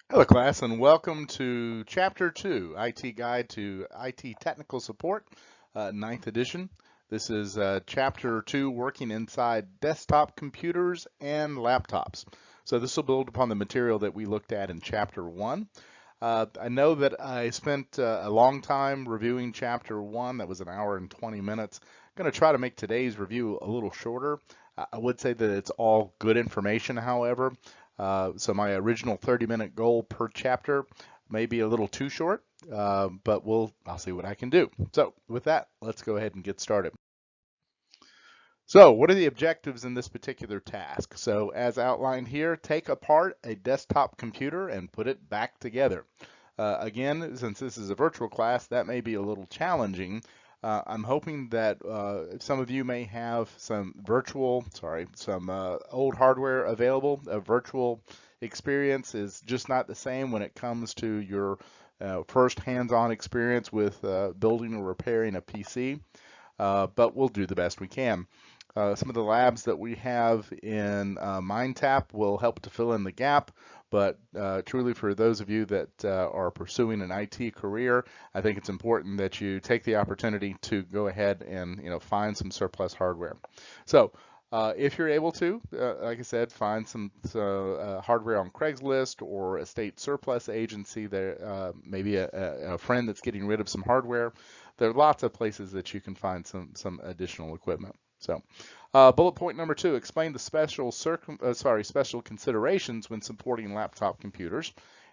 Hello, class, and welcome to Chapter 2, IT Guide to IT Technical Support, ninth edition. This is Chapter 2, Working Inside Desktop Computers and Laptops. So this will build upon the material that we looked at in Chapter 1. I know that I spent a long time reviewing Chapter 1. That was an hour and 20 minutes. I'm going to try to make today's review a little shorter. I would say that it's all good information, however. So my original 30-minute goal per chapter may be a little too short, but I'll see what I can do. So with that, let's go ahead and get started. So what are the objectives in this particular task? So as outlined here, take apart a desktop computer and put it back together. Again, since this is a virtual class, that may be a little challenging. I'm hoping that some of you may have some old hardware available. A virtual experience is just not the same when it comes to your first hands-on experience with building or repairing a PC, but we'll do the best we can. Some of the labs that we have in MindTap will help to fill in the gap, but truly for those of you that are pursuing an IT career, I think it's important that you take the opportunity to go ahead and find some surplus hardware. So if you're able to, like I said, find some hardware on Craigslist or a state surplus agency. There maybe a friend that's getting rid of some hardware. There are lots of places that you can find some additional equipment. So, bullet point number 2: explain the special considerations when supporting laptop computers,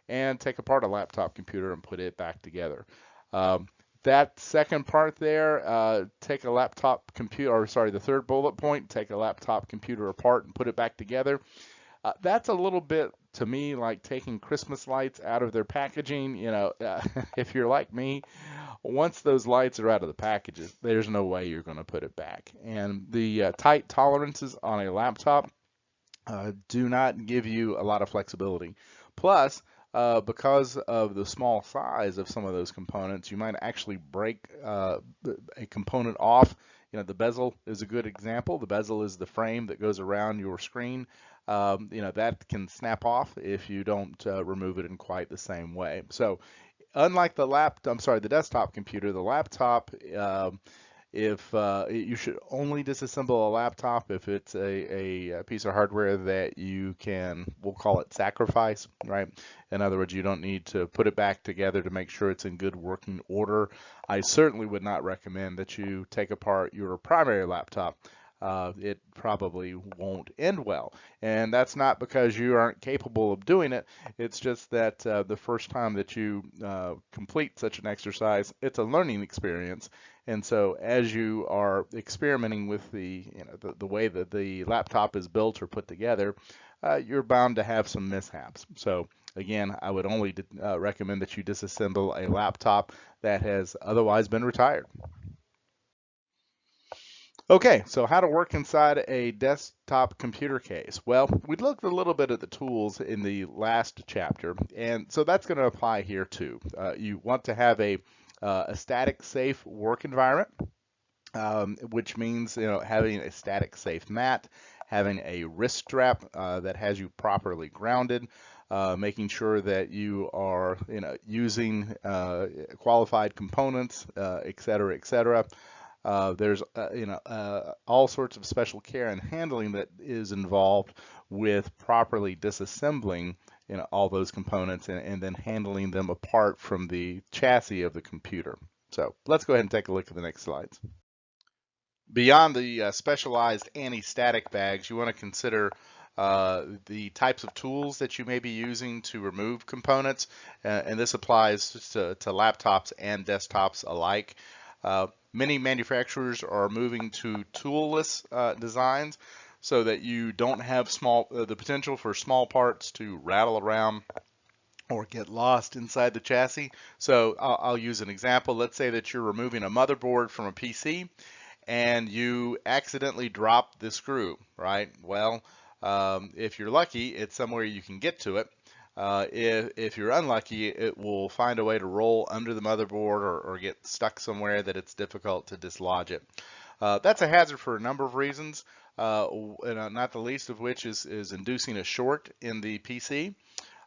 and take apart a laptop computer and put it back together. That second part there, take a laptop computer, or sorry, the third bullet point, take a laptop computer apart and put it back together. That's a little bit to me like taking Christmas lights out of their packaging. If you're like me, once those lights are out of the packages, there's no way you're going to put it back. And the tight tolerances on a laptop do not give you a lot of flexibility. Plus, because of the small size of some of those components, you might actually break a component off. The bezel is a good example. The bezel is the frame that goes around your screen. That can snap off if you don't remove it in quite the same way. So unlike the desktop computer, the laptop, if you should only disassemble a laptop if it's a piece of hardware that you can, we'll call it sacrifice, right? In other words, you don't need to put it back together to make sure it's in good working order. I certainly would not recommend that you take apart your primary laptop. It probably won't end well. And that's not because you aren't capable of doing it. It's just that the first time that you complete such an exercise, it's a learning experience. And so as you are experimenting with the way that the laptop is built or put together, you're bound to have some mishaps. So again, I would only recommend that you disassemble a laptop that has otherwise been retired. Okay, so how to work inside a desktop computer case. Well, we looked a little bit at the tools in the last chapter, and so that's going to apply here too. You want to have a static safe work environment, which means having a static safe mat, having a wrist strap that has you properly grounded, making sure that you are using qualified components, et cetera, et cetera. There's all sorts of special care and handling that is involved with properly disassembling all those components and then handling them apart from the chassis of the computer. So let's go ahead and take a look at the next slides. Beyond the specialized anti-static bags, you want to consider the types of tools that you may be using to remove components, and this applies to laptops and desktops alike. Many manufacturers are moving to toolless designs so that you don't have the potential for small parts to rattle around or get lost inside the chassis. So I'll use an example. Let's say that you're removing a motherboard from a PC and you accidentally drop the screw, right? Well, if you're lucky, it's somewhere you can get to it. If you're unlucky, it will find a way to roll under the motherboard or get stuck somewhere that it's difficult to dislodge it. That's a hazard for a number of reasons, not the least of which is inducing a short in the PC.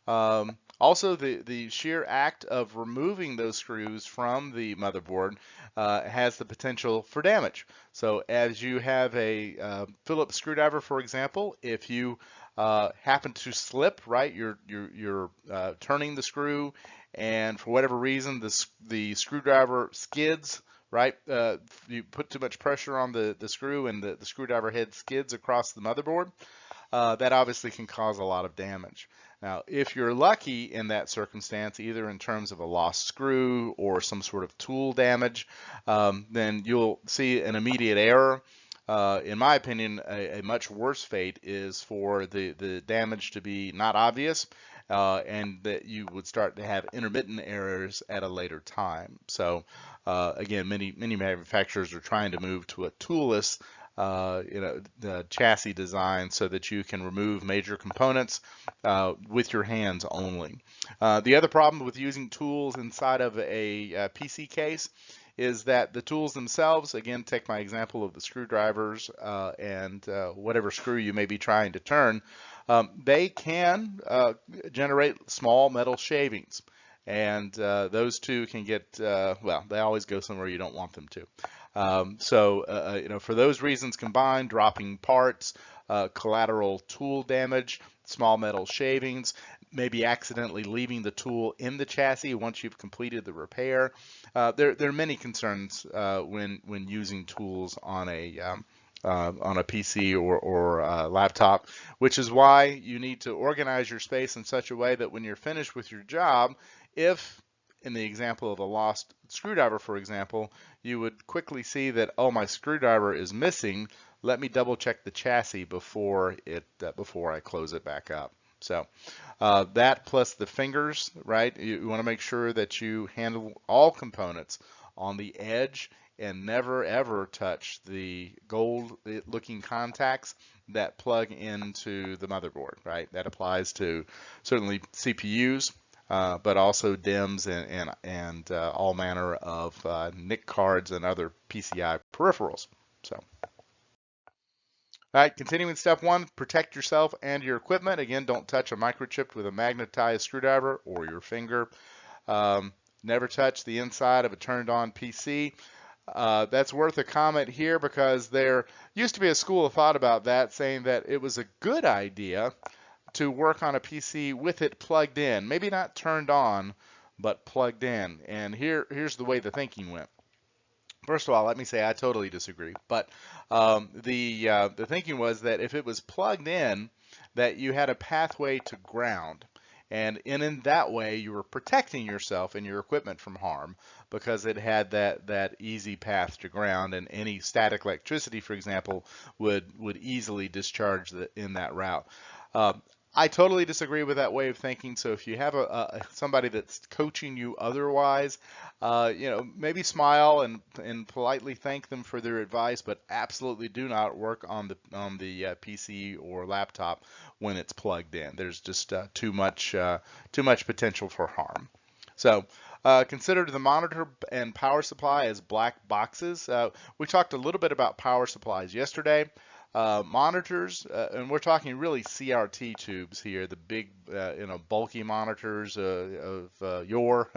Also, the sheer act of removing those screws from the motherboard has the potential for damage. So, as you have a Phillips screwdriver, for example, if you happen to slip, right, you're turning the screw, and for whatever reason the screwdriver skids, right? You put too much pressure on the screw, and the screwdriver head skids across the motherboard. That obviously can cause a lot of damage. Now, if you're lucky in that circumstance, either in terms of a lost screw or some sort of tool damage, then you'll see an immediate error. In my opinion, a much worse fate is for the damage to be not obvious, and that you would start to have intermittent errors at a later time. So, again, many manufacturers are trying to move to a toolless the chassis design so that you can remove major components with your hands only. The other problem with using tools inside of a PC case is that the tools themselves, again, take my example of the screwdrivers and whatever screw you may be trying to turn, they can generate small metal shavings. And those two can get, well, they always go somewhere you don't want them to. For those reasons combined, dropping parts, collateral tool damage, small metal shavings, maybe accidentally leaving the tool in the chassis once you've completed the repair. There are many concerns when using tools on a PC or laptop, which is why you need to organize your space in such a way that when you're finished with your job, if in the example of a lost screwdriver, for example, you would quickly see that, oh, my screwdriver is missing. Let me double check the chassis before I close it back up. So that plus the fingers, right? You want to make sure that you handle all components on the edge and never ever touch the gold looking contacts that plug into the motherboard, right? That applies to certainly CPUs, but also DIMMs and all manner of NIC cards and other PCI peripherals. So, all right, continuing step one, protect yourself and your equipment. Again, don't touch a microchip with a magnetized screwdriver or your finger. Never touch the inside of a turned on PC. That's worth a comment here because there used to be a school of thought about that, saying that it was a good idea to work on a PC with it plugged in, maybe not turned on, but plugged in. And here's the way the thinking went. First of all, let me say I totally disagree. But the thinking was that if it was plugged in, that you had a pathway to ground. And in that way, you were protecting yourself and your equipment from harm because it had that easy path to ground, and any static electricity, for example, would easily discharge in that route. I totally disagree with that way of thinking. So if you have somebody that's coaching you otherwise, maybe smile and politely thank them for their advice, but absolutely do not work on the PC or laptop when it's plugged in. There's just too much potential for harm. So consider the monitor and power supply as black boxes. We talked a little bit about power supplies yesterday. Monitors, and we're talking really CRT tubes here, the big, bulky monitors of your.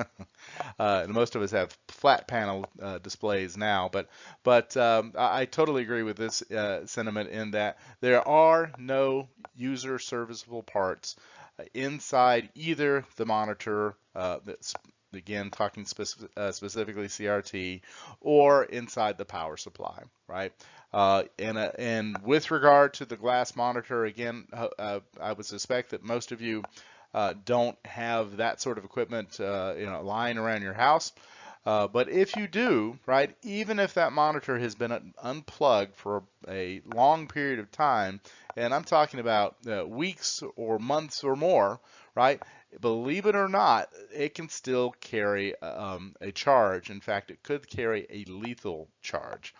And most of us have flat panel displays now, but I totally agree with this sentiment in that there are no user serviceable parts inside either the monitor that's again talking specifically CRT, or inside the power supply, right? And with regard to the glass monitor, again, I would suspect that most of you don't have that sort of equipment, lying around your house. But if you do, right, even if that monitor has been unplugged for a long period of time, and I'm talking about weeks or months or more, right, believe it or not, it can still carry a charge. In fact, it could carry a lethal charge.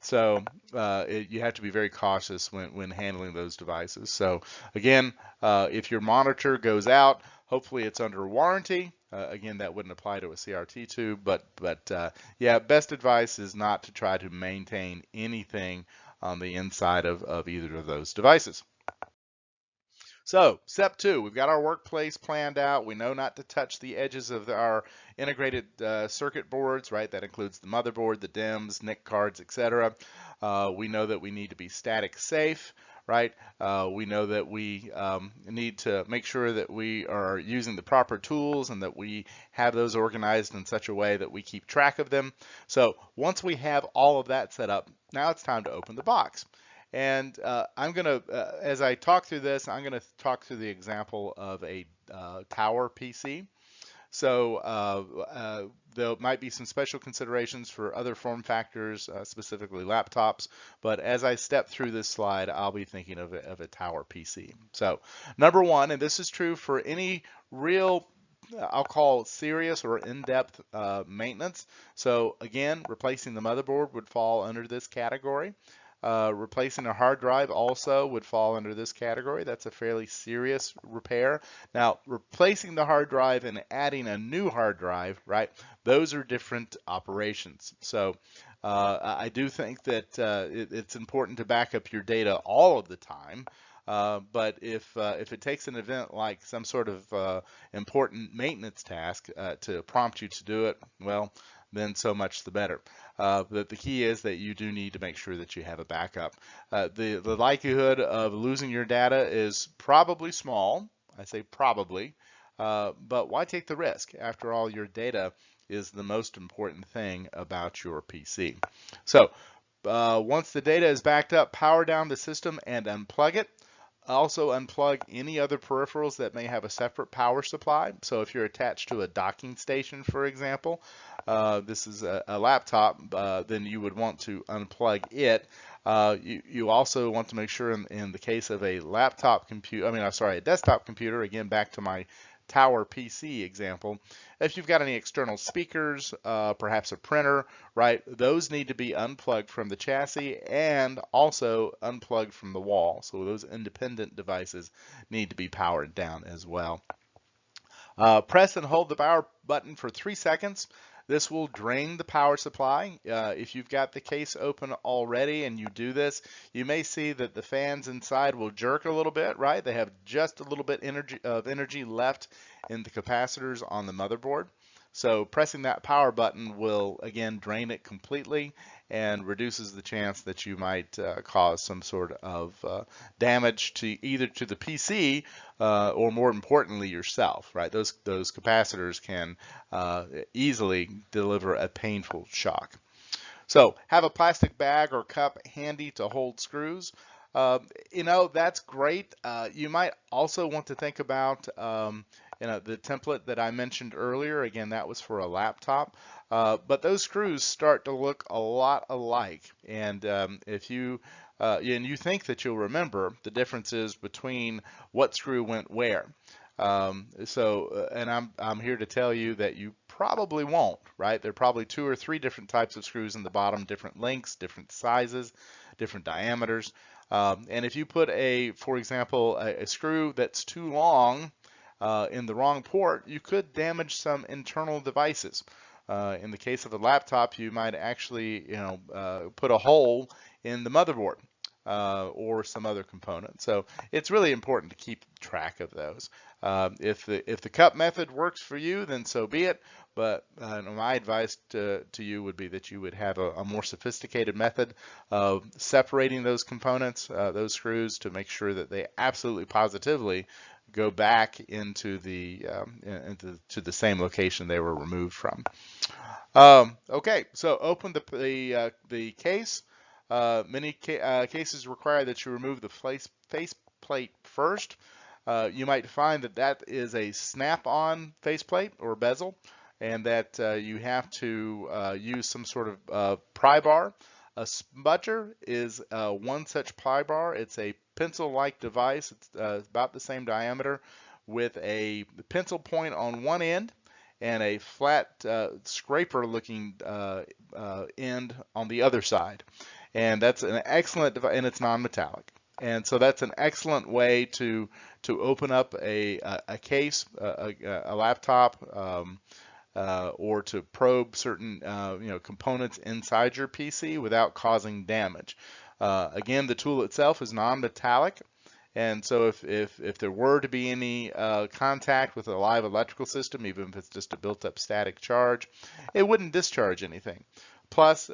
So you have to be very cautious when handling those devices. So again, if your monitor goes out, hopefully it's under warranty. Again, that wouldn't apply to a CRT tube, but yeah, best advice is not to try to maintain anything on the inside of either of those devices. So, step two, we've got our workplace planned out. We know not to touch the edges of our integrated circuit boards, right? That includes the motherboard, the DIMMs, NIC cards, etc. We know that we need to be static safe, right? We know that we need to make sure that we are using the proper tools and that we have those organized in such a way that we keep track of them. So, once we have all of that set up, now it's time to open the box. And I'm going to, as I talk through this, I'm going to talk through the example of a tower PC. So there might be some special considerations for other form factors, specifically laptops. But as I step through this slide, I'll be thinking of a tower PC. So number one, and this is true for any real I'll call serious or in-depth maintenance. So again, replacing the motherboard would fall under this category. Replacing a hard drive also would fall under this category. That's a fairly serious repair. Now, replacing the hard drive and adding a new hard drive, right? Those are different operations. So I do think that it's important to back up your data all of the time. But if it takes an event like some sort of important maintenance task to prompt you to do it, well, then so much the better. But the key is that you do need to make sure that you have a backup. The likelihood of losing your data is probably small. I say probably, but why take the risk? After all, your data is the most important thing about your PC. So once the data is backed up, power down the system and unplug it. Also unplug any other peripherals that may have a separate power supply. So if you're attached to a docking station, for example, this is a laptop, then you would want to unplug it. You also want to make sure in the case of a laptop computer, a desktop computer, again, back to my tower PC example, if you've got any external speakers, perhaps a printer, right, those need to be unplugged from the chassis and also unplugged from the wall. So those independent devices need to be powered down as well. Press and hold the power button for 3 seconds. This will drain the power supply. If you've got the case open already and you do this, you may see that the fans inside will jerk a little bit, right? They have just a little bit of energy left in the capacitors on the motherboard. So pressing that power button will, again, drain it completely and reduces the chance that you might cause some sort of damage to either to the PC or, more importantly, yourself, right? Those capacitors can easily deliver a painful shock. So have a plastic bag or cup handy to hold screws. That's great. You might also want to think about the template that I mentioned earlier. Again, that was for a laptop. But those screws start to look a lot alike. And if you and you think that you'll remember the differences between what screw went where. And I'm here to tell you that you probably won't, right? There are probably 2 or 3 different types of screws in the bottom, different lengths, different sizes, different diameters. And if you put for example, a screw that's too long in the wrong port, you could damage some internal devices. In the case of a laptop, you might actually, put a hole in the motherboard or some other component. So it's really important to keep track of those. If the cup method works for you, then so be it. But my advice to you would be that you would have a more sophisticated method of separating those components, those screws, to make sure that they absolutely positively go back into to the same location they were removed from. Okay, so open the case. Many cases require that you remove the faceplate first. You might find that is a snap-on faceplate or bezel, and that you have to use some sort of pry bar. A smudger is one such pry bar. It's a pencil-like device. It's about the same diameter with a pencil point on one end and a flat scraper-looking end on the other side. And that's an excellent device, and it's non-metallic. And so that's an excellent way to open up a case, a laptop, or to probe certain components inside your PC without causing damage. Again, the tool itself is non-metallic, And so if there were to be any contact with a live electrical system, even if it's just a built-up static charge, it wouldn't discharge anything. Plus,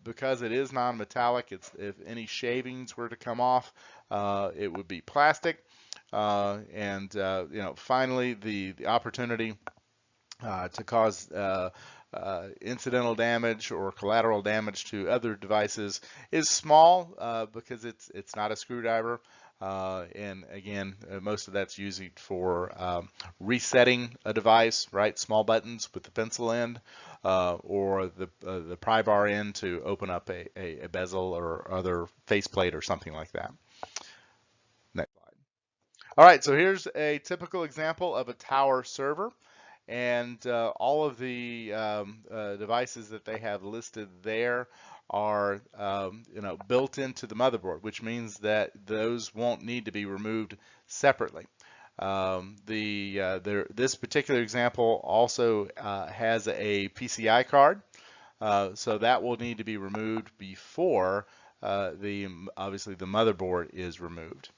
because it is non-metallic, if any shavings were to come off, it would be plastic. Finally, the opportunity to cause incidental damage or collateral damage to other devices is small because it's not a screwdriver. And again, most of that's used for resetting a device, right? Small buttons with the pencil end, or the pry bar end to open up a bezel or other faceplate or something like that. Next slide. All right, so here's a typical example of a tower server. And all of the devices that they have listed there are built into the motherboard, which means that those won't need to be removed separately. This particular example also has a PCI card, so that will need to be removed before obviously the motherboard is removed.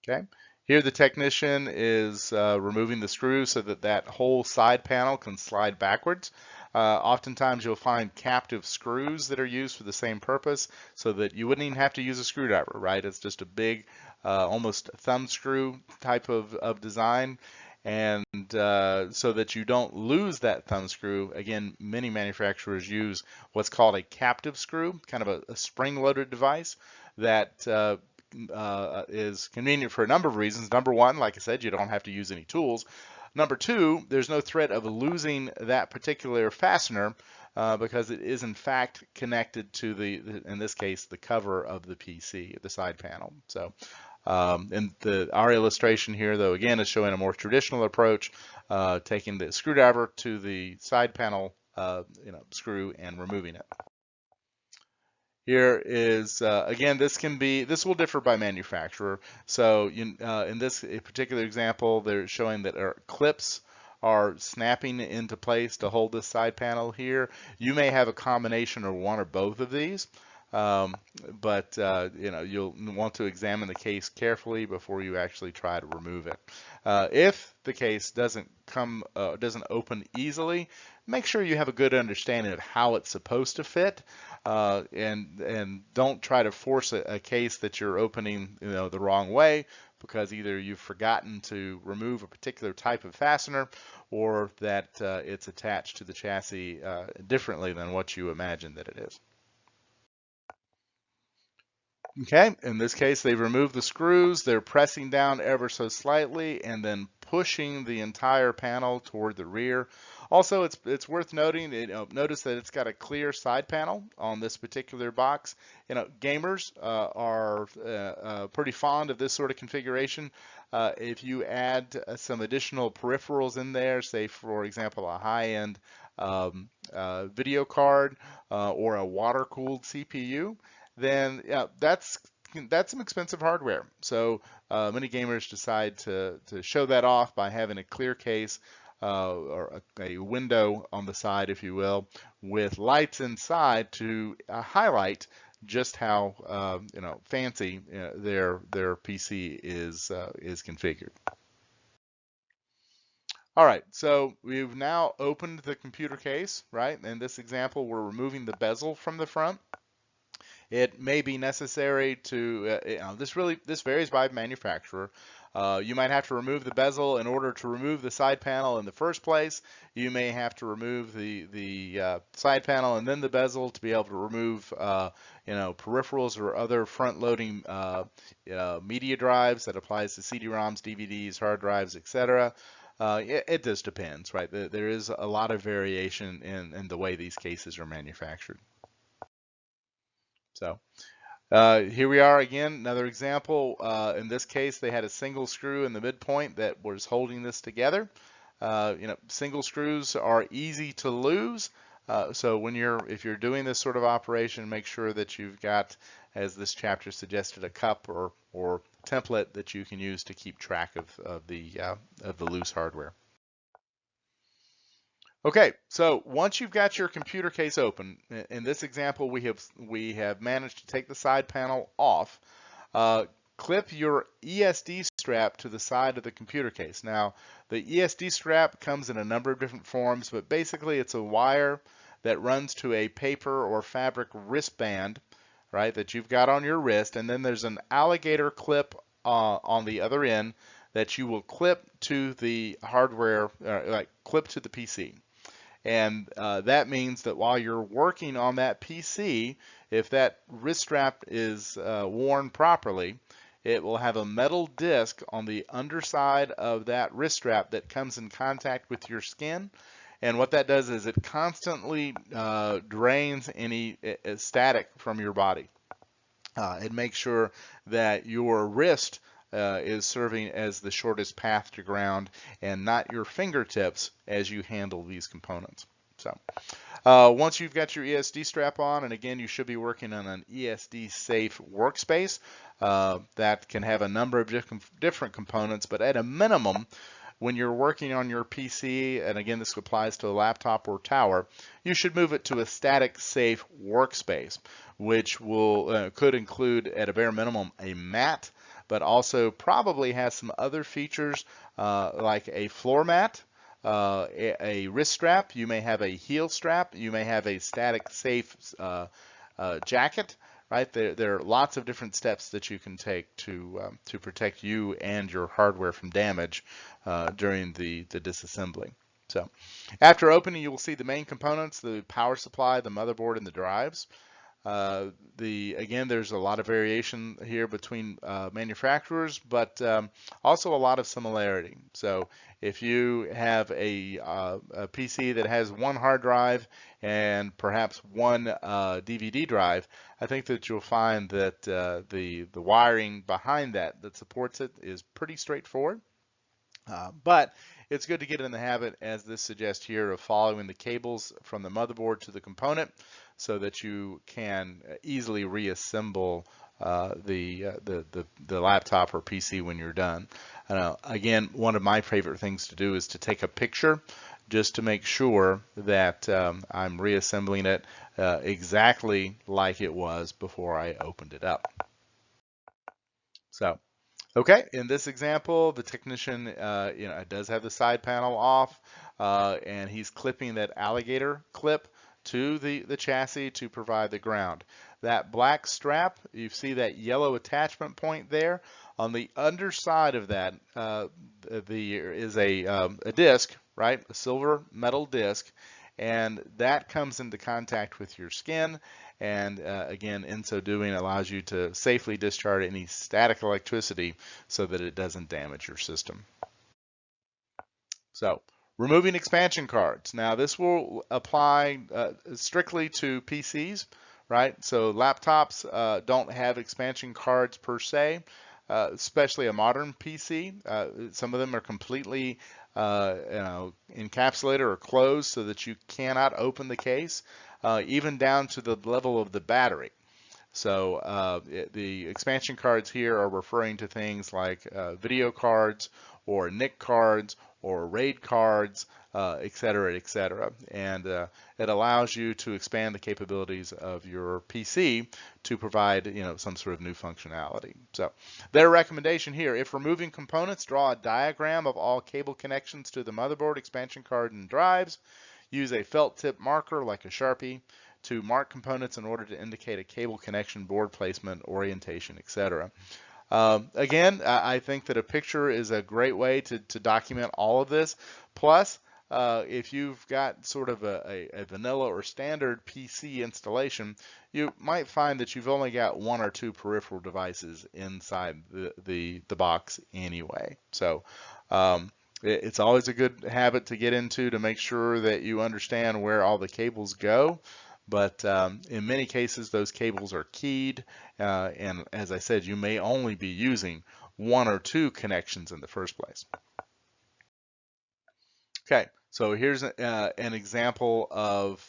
Okay. Here the technician is removing the screw so that that whole side panel can slide backwards. Oftentimes you'll find captive screws that are used for the same purpose so that you wouldn't even have to use a screwdriver, right? It's just a big, almost thumb screw type of design. And so that you don't lose that thumb screw, again, many manufacturers use what's called a captive screw, kind of a spring-loaded device that is convenient for a number of reasons. Number one, like I said, you don't have to use any tools. Number two, there's no threat of losing that particular fastener because it is in fact connected to in this case, the cover of the PC, the side panel. So, our illustration here, though, again, is showing a more traditional approach, taking the screwdriver to the side panel, screw and removing it. Here is again, this will differ by manufacturer. So in this particular example, they're showing that our clips are snapping into place to hold this side panel here. You may have a combination of one or both of these, but you'll want to examine the case carefully before you actually try to remove it. If the case doesn't open easily, make sure you have a good understanding of how it's supposed to fit, and don't try to force a case that you're opening the wrong way, because either you've forgotten to remove a particular type of fastener or that it's attached to the chassis differently than what you imagine that it is. Okay, in this case, they've removed the screws. They're pressing down ever so slightly and then pushing the entire panel toward the rear. Also, it's worth noting, notice that it's got a clear side panel on this particular box. Gamers are pretty fond of this sort of configuration. If you add some additional peripherals in there, say for example a high-end video card or a water-cooled CPU, then that's some expensive hardware. So many gamers decide to show that off by having a clear case or a window on the side, if you will, with lights inside to highlight just how fancy their PC is configured. All right, so we've now opened the computer case, right? In this example, we're removing the bezel from the front. It may be necessary to, this varies by manufacturer. You might have to remove the bezel in order to remove the side panel in the first place. You may have to remove the side panel and then the bezel to be able to remove, peripherals or other front-loading media drives. That applies to CD-ROMs, DVDs, hard drives, etc. It just depends, right? There is a lot of variation in the way these cases are manufactured. So here we are again, another example. In this case, they had a single screw in the midpoint that was holding this together. Single screws are easy to lose. So if you're doing this sort of operation, make sure that you've got, as this chapter suggested, a cup or template that you can use to keep track of the loose hardware. Okay, so once you've got your computer case open, in this example we have managed to take the side panel off. Uh, Clip your ESD strap to the side of the computer case. Now, the ESD strap comes in a number of different forms, but basically it's a wire that runs to a paper or fabric wristband, right, that you've got on your wrist, and then there's an alligator clip on the other end that you will clip to the hardware, like clip to the PC. And that means that while you're working on that PC, if that wrist strap is worn properly, it will have a metal disc on the underside of that wrist strap that comes in contact with your skin. And what that does is it constantly drains any static from your body. It makes sure that your wrist is serving as the shortest path to ground and not your fingertips as you handle these components. So once you've got your ESD strap on, and again, you should be working on an ESD safe workspace that can have a number of different components, but at a minimum, when you're working on your PC, and again, this applies to a laptop or tower, you should move it to a static safe workspace, which will could include at a bare minimum a mat, but also probably has some other features like a floor mat, a wrist strap, you may have a heel strap, you may have a static safe jacket, right? There are lots of different steps that you can take to protect you and your hardware from damage during the disassembly. So after opening, you will see the main components, the power supply, the motherboard, and the drives. Again, there's a lot of variation here between manufacturers, but also a lot of similarity. So if you have a PC that has one hard drive and perhaps one DVD drive, I think that you'll find that the wiring behind that supports it is pretty straightforward. But it's good to get in the habit, as this suggests here, of following the cables from the motherboard to the component so that you can easily reassemble the laptop or PC when you're done. Again, one of my favorite things to do is to take a picture just to make sure that I'm reassembling it exactly like it was before I opened it up. So. Okay, in this example, the technician, does have the side panel off, and he's clipping that alligator clip to the chassis to provide the ground. That black strap, you see that yellow attachment point there. On the underside of that, there is a disc, right? A silver metal disc, and that comes into contact with your skin. And again, in so doing, allows you to safely discharge any static electricity so that it doesn't damage your system. So, removing expansion cards. Now, this will apply strictly to PCs, right? So, laptops don't have expansion cards per se, especially a modern PC. Some of them are completely encapsulated or closed so that you cannot open the case. Even down to the level of the battery. So the expansion cards here are referring to things like video cards or NIC cards or RAID cards, et cetera, et cetera. And it allows you to expand the capabilities of your PC to provide, some sort of new functionality. So their recommendation here, if removing components, draw a diagram of all cable connections to the motherboard, expansion card, and drives. Use a felt tip marker like a Sharpie to mark components in order to indicate a cable connection, board placement, orientation, etc. Again, I think that a picture is a great way to document all of this. Plus, if you've got sort of a vanilla or standard PC installation, you might find that you've only got one or two peripheral devices inside the box anyway. So it's always a good habit to get into to make sure that you understand where all the cables go. But in many cases, those cables are keyed. And as I said, you may only be using one or two connections in the first place. Okay, so here's an example of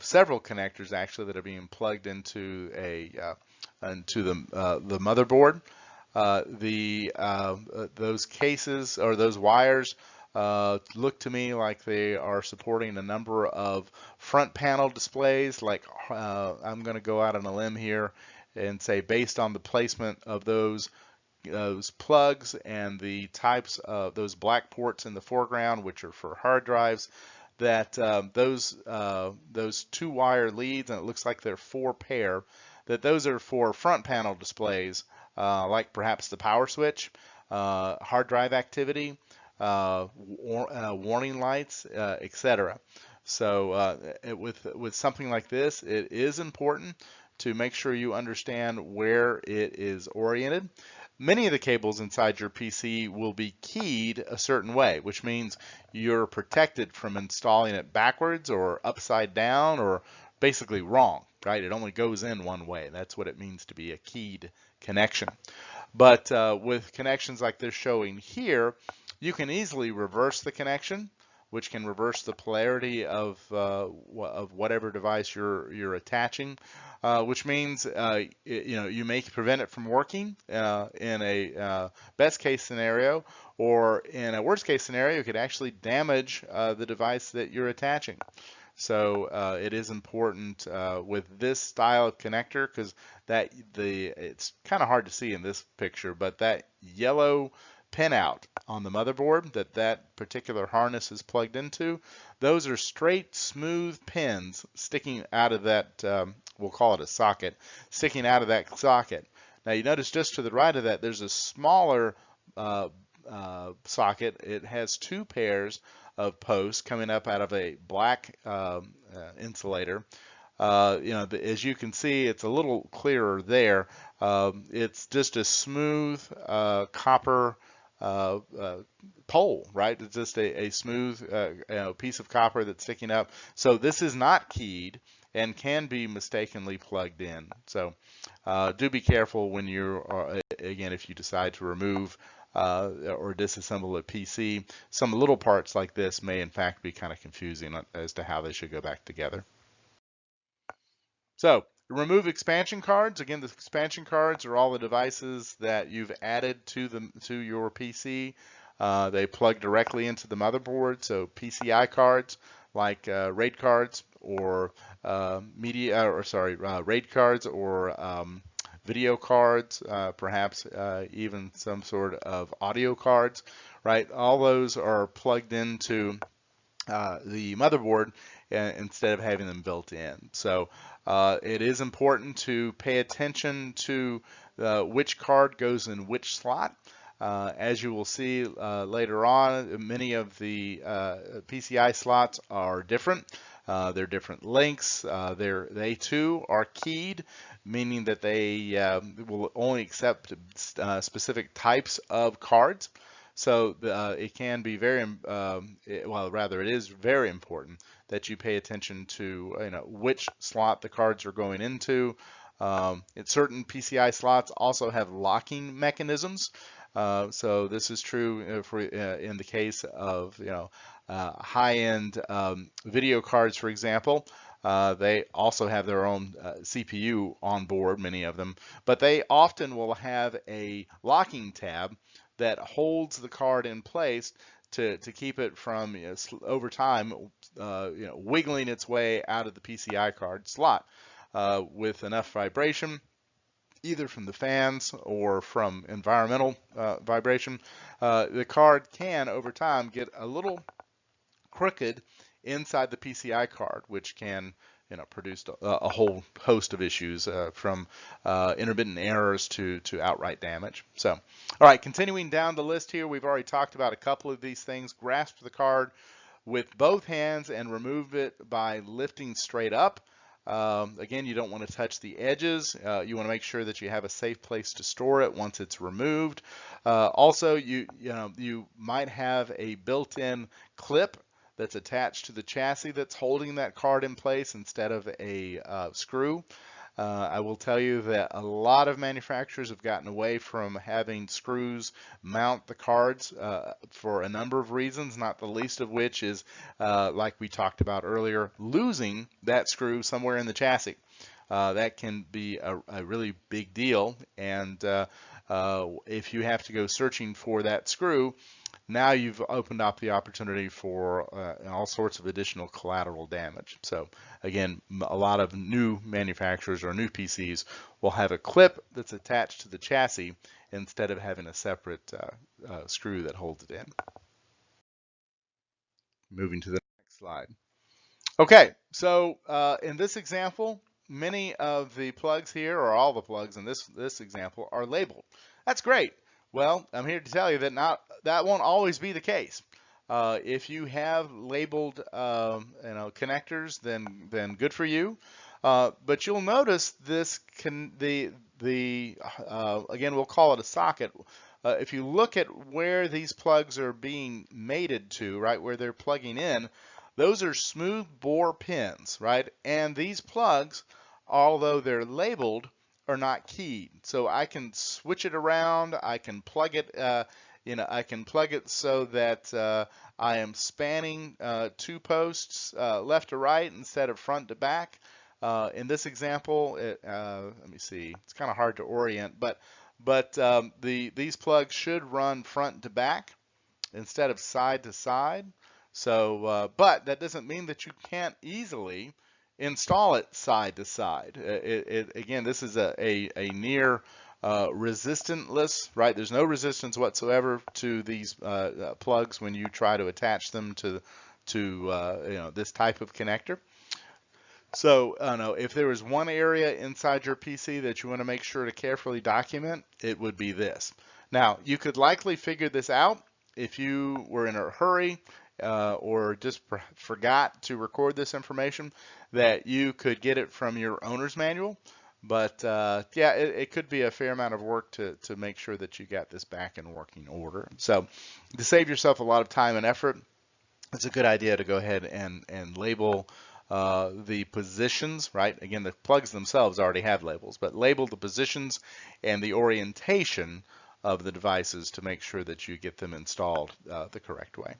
several connectors actually that are being plugged into the motherboard. Those cases or those wires look to me like they are supporting a number of front panel displays. Like I'm going to go out on a limb here and say based on the placement of those plugs and the types of those black ports in the foreground, which are for hard drives, that those 2-wire leads, and it looks like they're 4 pair, that those are for front panel displays, like perhaps the power switch, hard drive activity, warning lights, etc. So with something like this, it is important to make sure you understand where it is oriented. Many of the cables inside your PC will be keyed a certain way, which means you're protected from installing it backwards or upside down or basically wrong, right? It only goes in one way. That's what it means to be a keyed connection. But with connections like they're showing here, you can easily reverse the connection, which can reverse the polarity of whatever device you're attaching, which means you may prevent it from working in a best case scenario, or in a worst case scenario, it could actually damage the device that you're attaching. So it is important with this style of connector, because it's kind of hard to see in this picture, but that yellow pinout on the motherboard that particular harness is plugged into, those are straight, smooth pins sticking out of that, we'll call it a socket, sticking out of that socket. Now you notice just to the right of that, there's a smaller socket. It has 2 pairs of posts coming up out of a black insulator. As you can see, it's a little clearer there. It's just a smooth copper pole, right? It's just a smooth piece of copper that's sticking up. So this is not keyed and can be mistakenly plugged in. So do be careful when again, if you decide to remove or disassemble a PC. Some little parts like this may in fact be kind of confusing as to how they should go back together. So remove expansion cards. Again, the expansion cards are all the devices that you've added to your PC. They plug directly into the motherboard. So PCI cards like RAID cards or RAID cards or video cards, perhaps even some sort of audio cards, right? All those are plugged into the motherboard instead of having them built in. So it is important to pay attention to which card goes in which slot. As you will see later on, many of the PCI slots are different. They're different lengths. They too are keyed, meaning that they will only accept specific types of cards. So it can be it is very important that you pay attention to which slot the cards are going into. Certain PCI slots also have locking mechanisms. So this is true in the case of high-end video cards, for example. They also have their own CPU on board, many of them, but they often will have a locking tab that holds the card in place to keep it from over time wiggling its way out of the PCI card slot with enough vibration, either from the fans or from environmental vibration. The card can over time get a little crooked inside the PCI card, which can produce a whole host of issues from intermittent errors to outright damage. So, all right, continuing down the list here, we've already talked about a couple of these things. Grasp the card with both hands and remove it by lifting straight up. Again, you don't want to touch the edges. You want to make sure that you have a safe place to store it once it's removed. Also, you might have a built-in clip that's attached to the chassis that's holding that card in place instead of a screw. I will tell you that a lot of manufacturers have gotten away from having screws mount the cards for a number of reasons, not the least of which is, like we talked about earlier, losing that screw somewhere in the chassis. That can be a really big deal, and if you have to go searching for that screw, now you've opened up the opportunity for all sorts of additional collateral damage. So again, a lot of new manufacturers or new PCs will have a clip that's attached to the chassis instead of having a separate screw that holds it in. Moving to the next slide. Okay, so in this example, many of the plugs here, or all the plugs in this example, are labeled. That's great. Well, I'm here to tell you that that won't always be the case. If you have labeled connectors, then good for you. But you'll notice this again, we'll call it a socket. If you look at where these plugs are being mated to, right, where they're plugging in, those are smooth bore pins, right? And these plugs, although they're labeled, are not keyed. So I can switch it around. I can plug it, I can plug it so that I am spanning two posts left to right instead of front to back. In this example, let me see. It's kind of hard to orient, but these plugs should run front to back instead of side to side. So, but that doesn't mean that you can't easily install it side to side. Again, this is a near resistantless, right? There's no resistance whatsoever to these plugs when you try to attach them to this type of connector. So, if there was one area inside your PC that you want to make sure to carefully document, it would be this. Now, you could likely figure this out if you were in a hurry or just forgot to record this information, that you could get it from your owner's manual. But yeah, it could be a fair amount of work to make sure that you got this back in working order. So to save yourself a lot of time and effort, it's a good idea to go ahead and label the positions, right? Again, the plugs themselves already have labels, but label the positions and the orientation of the devices to make sure that you get them installed the correct way.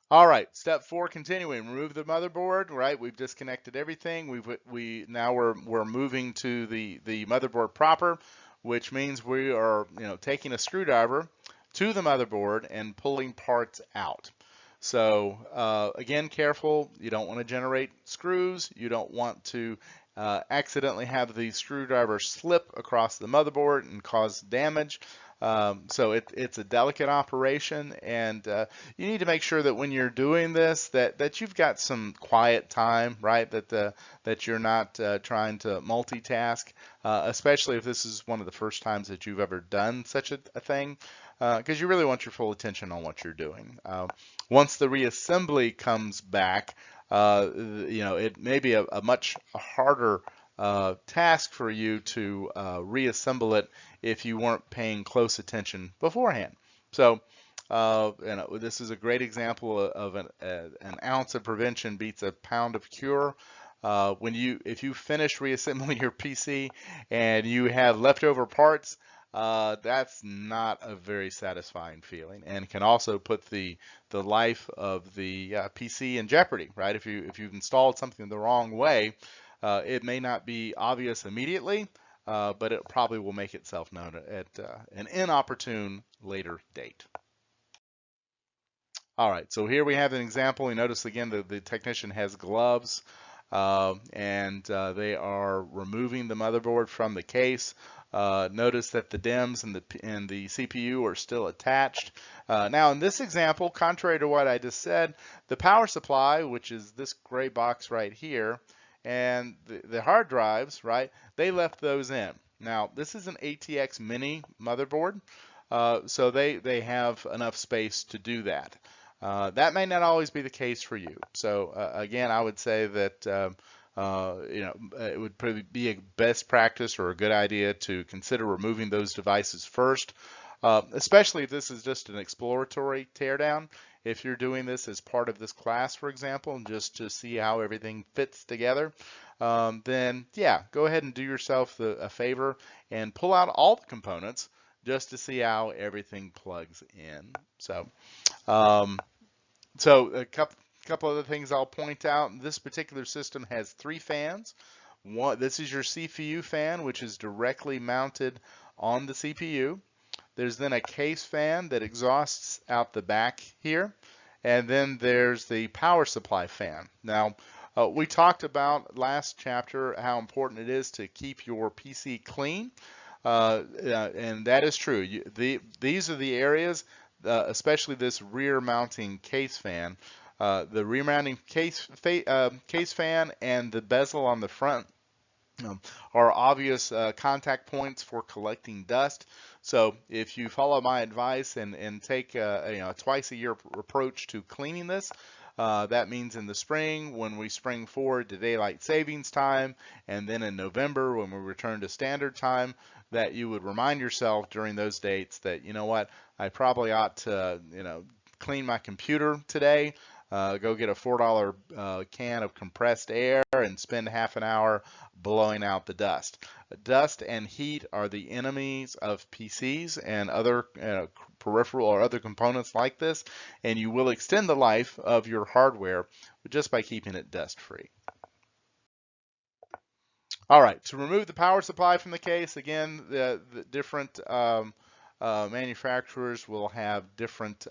All right, step 4, continuing. Remove the motherboard, right? We've disconnected everything. Now we're moving to the motherboard proper, which means we are, taking a screwdriver to the motherboard and pulling parts out. So again, careful. You don't want to generate screws. You don't want to accidentally have the screwdriver slip across the motherboard and cause damage. So it's a delicate operation, and you need to make sure that when you're doing this, that you've got some quiet time, right? That you're not trying to multitask, especially if this is one of the first times that you've ever done such a thing, because you really want your full attention on what you're doing. Once the reassembly comes back, it may be a much harder task for you to reassemble it if you weren't paying close attention beforehand. So, this is a great example of an ounce of prevention beats a pound of cure. If you finish reassembling your PC and you have leftover parts, that's not a very satisfying feeling, and can also put the life of the PC in jeopardy, right? If you've installed something the wrong way, it may not be obvious immediately, but it probably will make itself known at an inopportune later date. All right, so here we have an example. You notice again the technician has gloves, and they are removing the motherboard from the case. Notice that the DIMMs and the CPU are still attached. Now in this example, contrary to what I just said, the power supply, which is this gray box right here, and the hard drives, right, they left those in. Now this is an ATX mini motherboard, so they have enough space to do that. That may not always be the case for you. So again, I would say that it would probably be a best practice or a good idea to consider removing those devices first, especially if this is just an exploratory teardown. If you're doing this as part of this class, for example, just to see how everything fits together, then yeah, go ahead and do yourself a favor and pull out all the components just to see how everything plugs in. So a couple other things I'll point out. This particular system has 3 fans. This is your CPU fan, which is directly mounted on the CPU. There's then a case fan that exhausts out the back here. And then there's the power supply fan. Now, we talked about last chapter how important it is to keep your PC clean. And that is true. These are the areas, especially this rear mounting case fan. The rear mounting case fan and the bezel on the front are obvious contact points for collecting dust. So if you follow my advice and take a twice a year approach to cleaning this, that means in the spring when we spring forward to daylight savings time, and then in November when we return to standard time, that you would remind yourself during those dates that, you know what, I probably ought to, clean my computer today. Go get a $4 can of compressed air and spend half an hour blowing out the dust. Dust and heat are the enemies of PCs and other peripheral or other components like this, and you will extend the life of your hardware just by keeping it dust-free. All right, to remove the power supply from the case, again, the different manufacturers will have different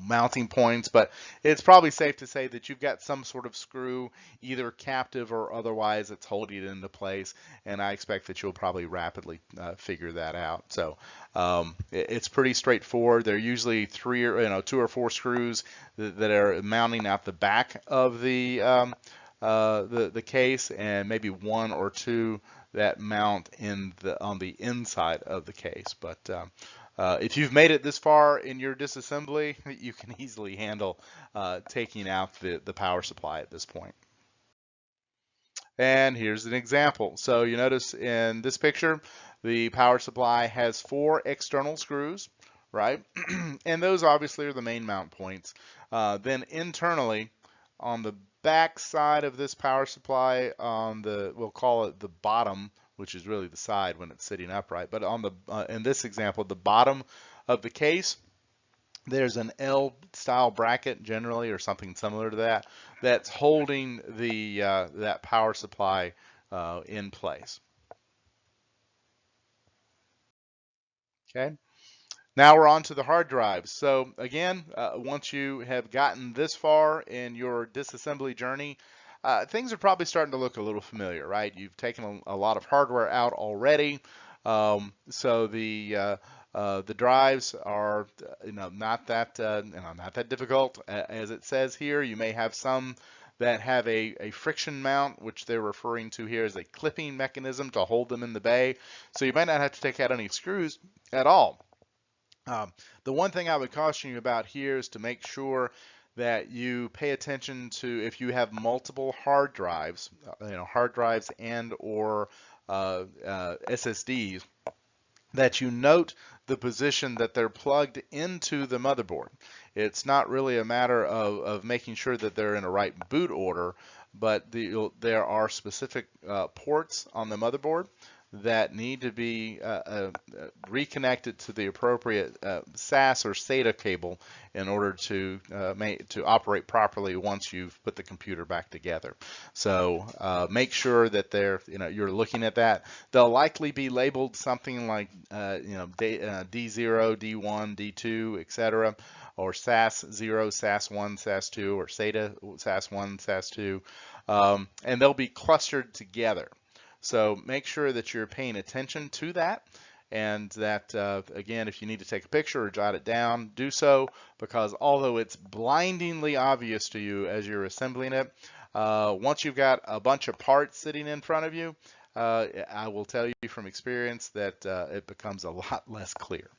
mounting points, but it's probably safe to say that you've got some sort of screw, either captive or otherwise, that's holding it into place, and I expect that you'll probably rapidly figure that out. So it's pretty straightforward. There are usually two or four screws that are mounting out the back of the case, and maybe one or two that mount on the inside of the case. But if you've made it this far in your disassembly, you can easily handle taking out the power supply at this point. And here's an example. So you notice in this picture, the power supply has 4 external screws, right? And those obviously are the main mount points. Then internally, on the back side of this power supply, we'll call it the bottom, which is really the side when it's sitting upright, but on in this example, the bottom of the case, there's an L-style bracket generally, or something similar to that, that's holding that power supply in place. Okay. Now we're on to the hard drives. So again, once you have gotten this far in your disassembly journey, things are probably starting to look a little familiar, right? You've taken a lot of hardware out already. So the drives are not that difficult. As it says here, you may have some that have a friction mount, which they're referring to here as a clipping mechanism to hold them in the bay. So you might not have to take out any screws at all. The one thing I would caution you about here is to make sure that you pay attention to if you have multiple hard drives, hard drives and or SSDs, that you note the position that they're plugged into the motherboard. It's not really a matter of making sure that they're in a right boot order, but there are specific ports on the motherboard that need to be reconnected to the appropriate SAS or SATA cable in order to operate properly once you've put the computer back together. So make sure that you're looking at that. They'll likely be labeled something like D0, D1, D2, etc., or SAS 0, SAS 1, SAS 2, or SATA SAS 1, SAS 2, and they'll be clustered together. So make sure that you're paying attention to that, and that, again, if you need to take a picture or jot it down, do so, because although it's blindingly obvious to you as you're assembling it, once you've got a bunch of parts sitting in front of you, I will tell you from experience that it becomes a lot less clear.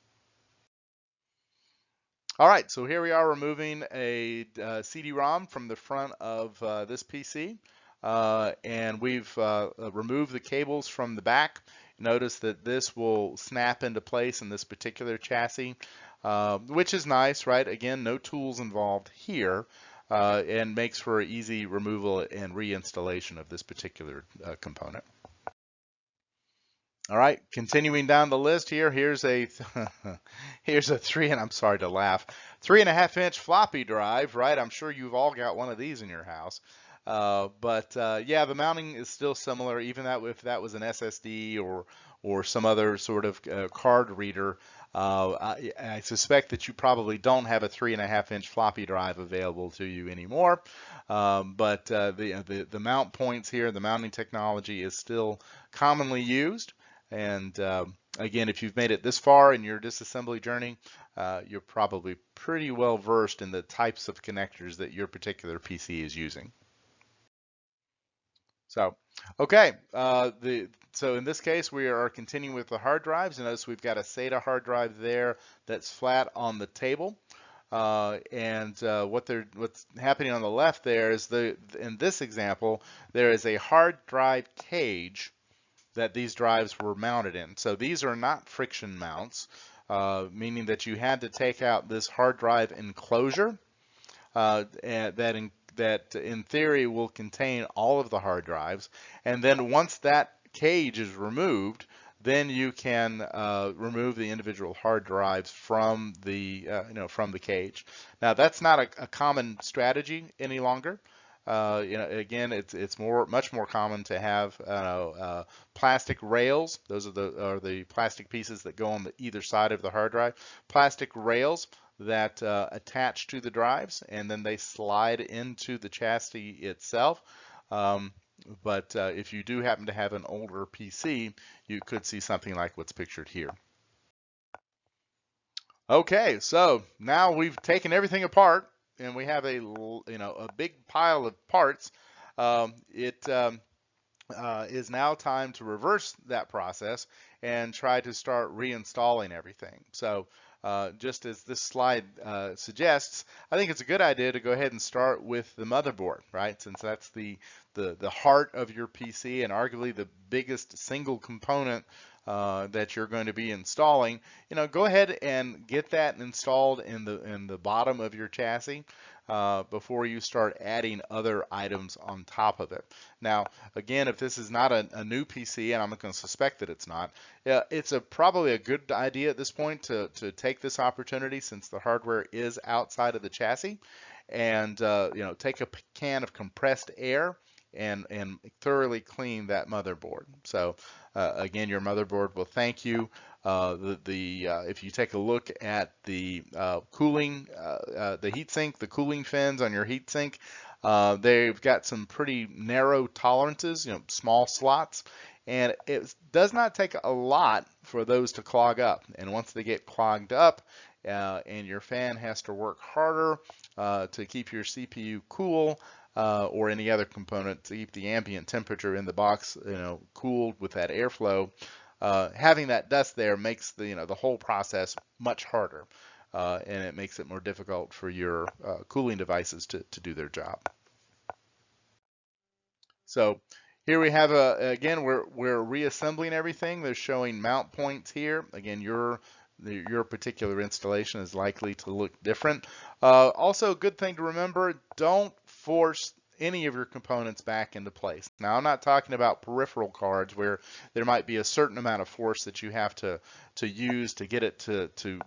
All right, so here we are removing a CD-ROM from the front of this PC. And we've removed the cables from the back. Notice that this will snap into place in this particular chassis, which is nice, right? Again, no tools involved here, and makes for easy removal and reinstallation of this particular component. All right, continuing down the list here, here's a and I'm sorry to laugh, 3.5-inch floppy drive, right? I'm sure you've all got one of these in your house. But yeah, the mounting is still similar, even if that was an SSD or some other sort of card reader, I suspect that you probably don't have a 3.5-inch floppy drive available to you anymore. But the mount points here, the mounting technology is still commonly used. And again, if you've made it this far in your disassembly journey, you're probably pretty well versed in the types of connectors that your particular PC is using. So, okay, so in this case, we are continuing with the hard drives. Notice we've got a SATA hard drive there that's flat on the table. What's happening on the left there is in this example, there is a hard drive cage that these drives were mounted in. So these are not friction mounts, meaning that you had to take out this hard drive enclosure and that in theory will contain all of the hard drives. And then once that cage is removed, then you can remove the individual hard drives from the from the cage. Now that's not a common strategy any longer. Again, it's much more common to have plastic rails. Those are the plastic pieces that go on either side of the hard drive. Plastic rails that attach to the drives, and then they slide into the chassis itself. But if you do happen to have an older PC, you could see something like what's pictured here. Okay, so now we've taken everything apart, and we have a big pile of parts. It is now time to reverse that process and try to start reinstalling everything. So just as this slide suggests, I think it's a good idea to go ahead and start with the motherboard, right? Since that's the heart of your PC and arguably the biggest single component that you're going to be installing. Go ahead and get that installed in the bottom of your chassis before you start adding other items on top of it. Now, again, if this is not a new PC, and I'm going to suspect that it's not, it's probably a good idea at this point to take this opportunity, since the hardware is outside of the chassis, and take a can of compressed air and thoroughly clean that motherboard. So again, your motherboard will thank you. If you take a look at the cooling, the heatsink, the cooling fins on your heatsink, they've got some pretty narrow tolerances, small slots, and it does not take a lot for those to clog up. And once they get clogged up, and your fan has to work harder to keep your CPU cool, or any other component to keep the ambient temperature in the box, cooled with that airflow. Having that dust there makes the whole process much harder, and it makes it more difficult for your cooling devices to do their job. So here we have again, we're reassembling everything. They're showing mount points here. Again, your particular installation is likely to look different. Also, a good thing to remember, don't force any of your components back into place. Now, I'm not talking about peripheral cards where there might be a certain amount of force that you have to use to get it to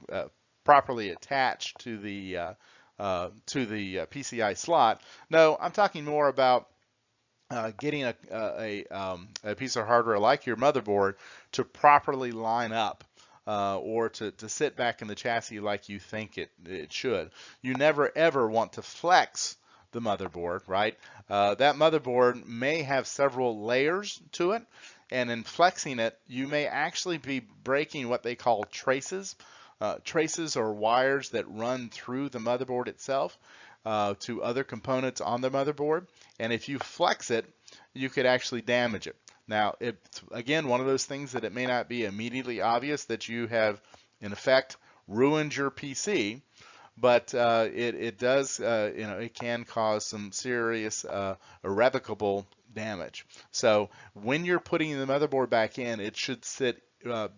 properly attach to the PCI slot. No, I'm talking more about getting a piece of hardware like your motherboard to properly line up, or to sit back in the chassis like you think it should. You never ever want to flex the motherboard, right? That motherboard may have several layers to it, and in flexing it, you may actually be breaking what they call traces. Traces are wires that run through the motherboard itself to other components on the motherboard, and if you flex it, you could actually damage it. Now, it's again one of those things that it may not be immediately obvious that you have, in effect, ruined your PC, but it does, it can cause some serious irrevocable damage. So when you're putting the motherboard back in, it should sit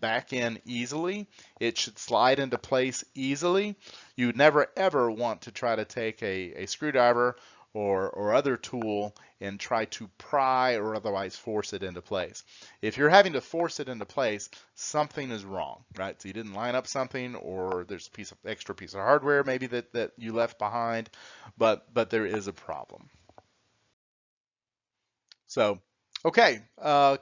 back in easily. It should slide into place easily. You would never ever want to try to take a screwdriver or other tool and try to pry or otherwise force it into place. If you're having to force it into place, something is wrong, right? So you didn't line up something, or there's a extra piece of hardware maybe that you left behind, but there is a problem. So Okay,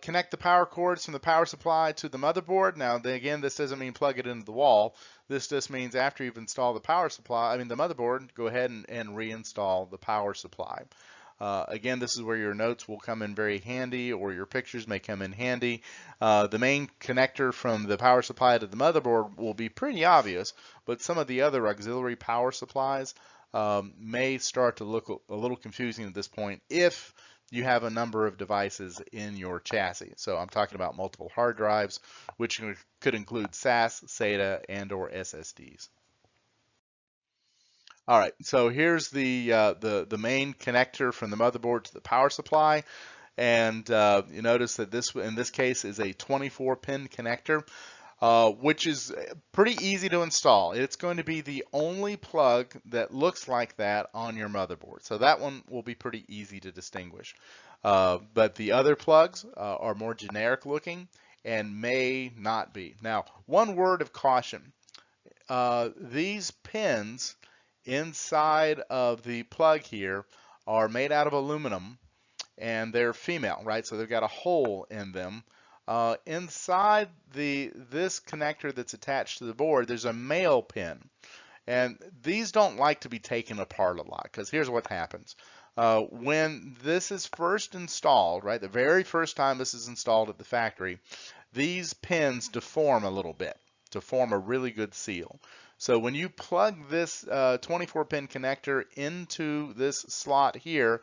connect the power cords from the power supply to the motherboard. Now, again, this doesn't mean plug it into the wall. This just means after you've installed the power supply, the motherboard, go ahead and reinstall the power supply. Again, this is where your notes will come in very handy, or your pictures may come in handy. The main connector from the power supply to the motherboard will be pretty obvious, but some of the other auxiliary power supplies may start to look a little confusing at this point if you have a number of devices in your chassis. So I'm talking about multiple hard drives, which could include SAS, SATA, and or SSDs. All right, so here's the main connector from the motherboard to the power supply, and you notice that this in this case is a 24-pin connector, which is pretty easy to install. It's going to be the only plug that looks like that on your motherboard, so that one will be pretty easy to distinguish. But the other plugs are more generic looking and may not be. Now, one word of caution. These pins inside of the plug here are made out of aluminum, and they're female, right? So they've got a hole in them. Inside this connector that's attached to the board, there's a male pin. And these don't like to be taken apart a lot, because here's what happens. When this is first installed, right, the very first time this is installed at the factory, these pins deform a little bit to form a really good seal. So when you plug this 24-pin connector into this slot here,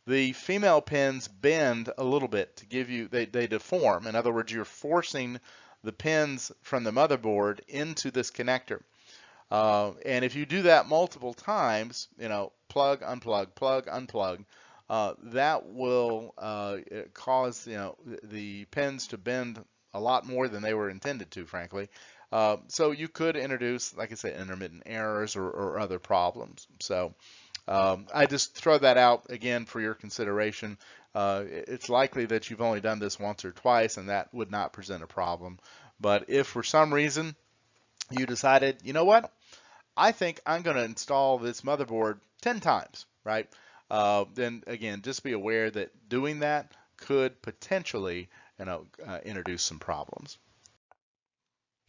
the female pins bend a little bit to give you, they deform. In other words, you're forcing the pins from the motherboard into this connector. And if you do that multiple times, plug, unplug, that will cause, the pins to bend a lot more than they were intended to, frankly. So you could introduce, like I said, intermittent errors or other problems. So I just throw that out again for your consideration. It's likely that you've only done this once or twice, and that would not present a problem. But if for some reason you decided, you know what, I think I'm going to install this motherboard 10 times, right? Then again, just be aware that doing that could potentially, introduce some problems.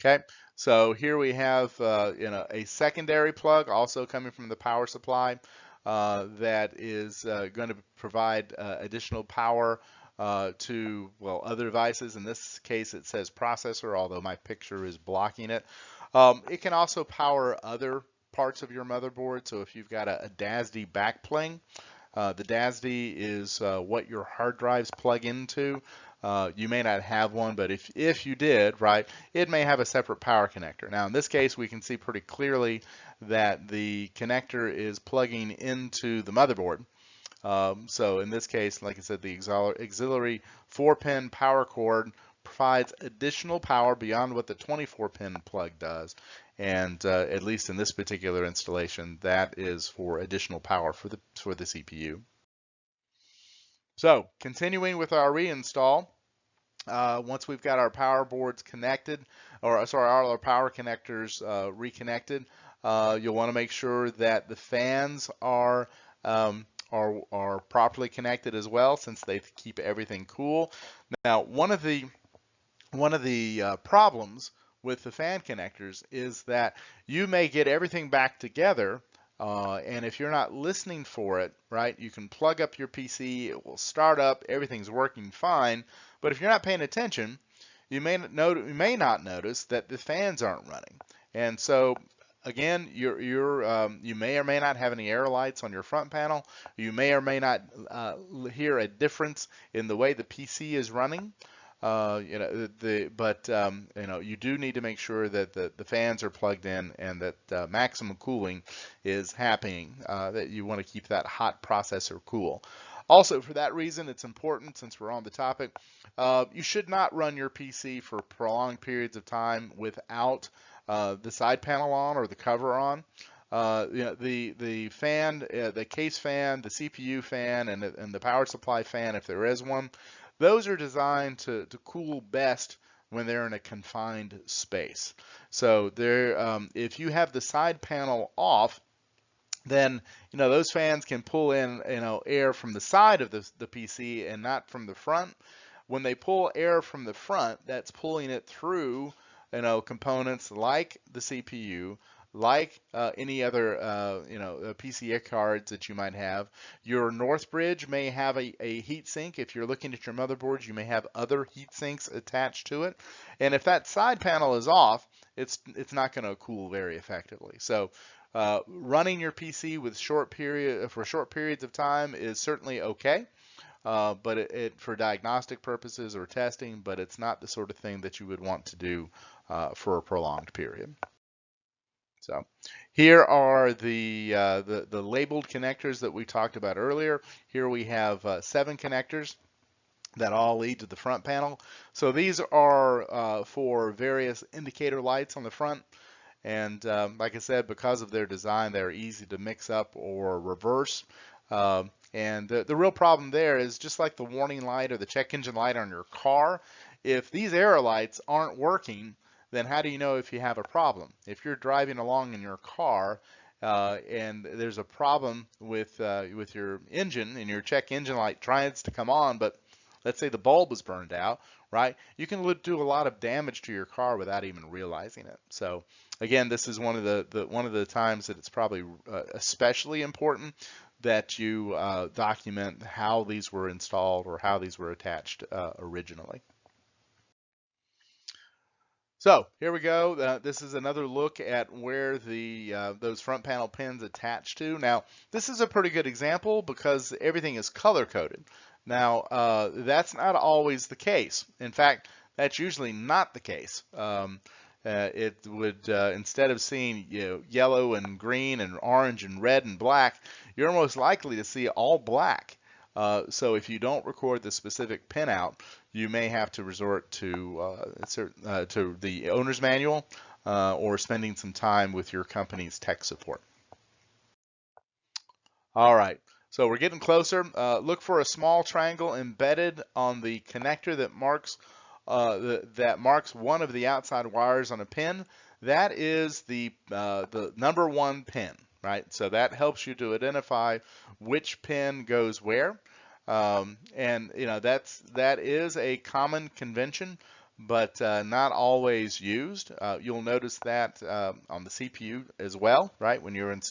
Okay, so here we have, a secondary plug also coming from the power supply that is going to provide additional power to, well, other devices. In this case, it says processor, although my picture is blocking it. It can also power other parts of your motherboard. So if you've got a DASD backplane, the DASD is what your hard drives plug into. You may not have one, but if you did, right, it may have a separate power connector. Now, in this case, we can see pretty clearly that the connector is plugging into the motherboard. So in this case, like I said, the auxiliary 4-pin power cord provides additional power beyond what the 24-pin plug does. And at least in this particular installation, that is for additional power for the CPU. So continuing with our reinstall, once we've got our power boards connected, or sorry, all our power connectors reconnected, you'll want to make sure that the fans are properly connected as well, since they keep everything cool. Now, one of the problems with the fan connectors is that you may get everything back together, and if you're not listening for it, right, you can plug up your PC, it will start up, everything's working fine, but if you're not paying attention, you may not notice that the fans aren't running. And so again, you may or may not have any error lights on your front panel. You may or may not hear a difference in the way the PC is running. You do need to make sure that the fans are plugged in and that maximum cooling is happening. That you want to keep that hot processor cool. Also, for that reason, it's important, since we're on the topic, you should not run your PC for prolonged periods of time without the side panel on or the cover on. The fan, the case fan, the CPU fan, and the power supply fan, if there is one, those are designed to cool best when they're in a confined space. So if you have the side panel off, then those fans can pull in air from the side of the PC and not from the front. When they pull air from the front, that's pulling it through components like the CPU, like any other PCI cards that you might have. Your North Bridge may have a heat sink. If you're looking at your motherboards, you may have other heat sinks attached to it. And if that side panel is off, it's not going to cool very effectively. So running your PC with short periods of time is certainly okay, but for diagnostic purposes or testing, but it's not the sort of thing that you would want to do for a prolonged period. So here are the labeled connectors that we talked about earlier. Here we have 7 connectors that all lead to the front panel. So these are for various indicator lights on the front. And like I said, because of their design, they're easy to mix up or reverse. And the real problem there is just like the warning light or the check engine light on your car. If these arrow lights aren't working, then how do you know if you have a problem? If you're driving along in your car and there's a problem with your engine and your check engine light tries to come on, but let's say the bulb was burned out, right? You can do a lot of damage to your car without even realizing it. So again, this is one of the times that it's probably especially important that you document how these were installed or how these were attached originally. So here we go. This is another look at where those front panel pins attach to. Now, this is a pretty good example because everything is color coded. Now, that's not always the case. In fact, that's usually not the case. It would instead of seeing yellow and green and orange and red and black, you're most likely to see all black. So if you don't record the specific pinout, you may have to resort to the owner's manual or spending some time with your company's tech support. All right, so we're getting closer. Look for a small triangle embedded on the connector that marks one of the outside wires on a pin. That is the number 1 pin, right? So that helps you to identify which pin goes where. And that is a common convention, but not always used. You'll notice that on the CPU as well, right?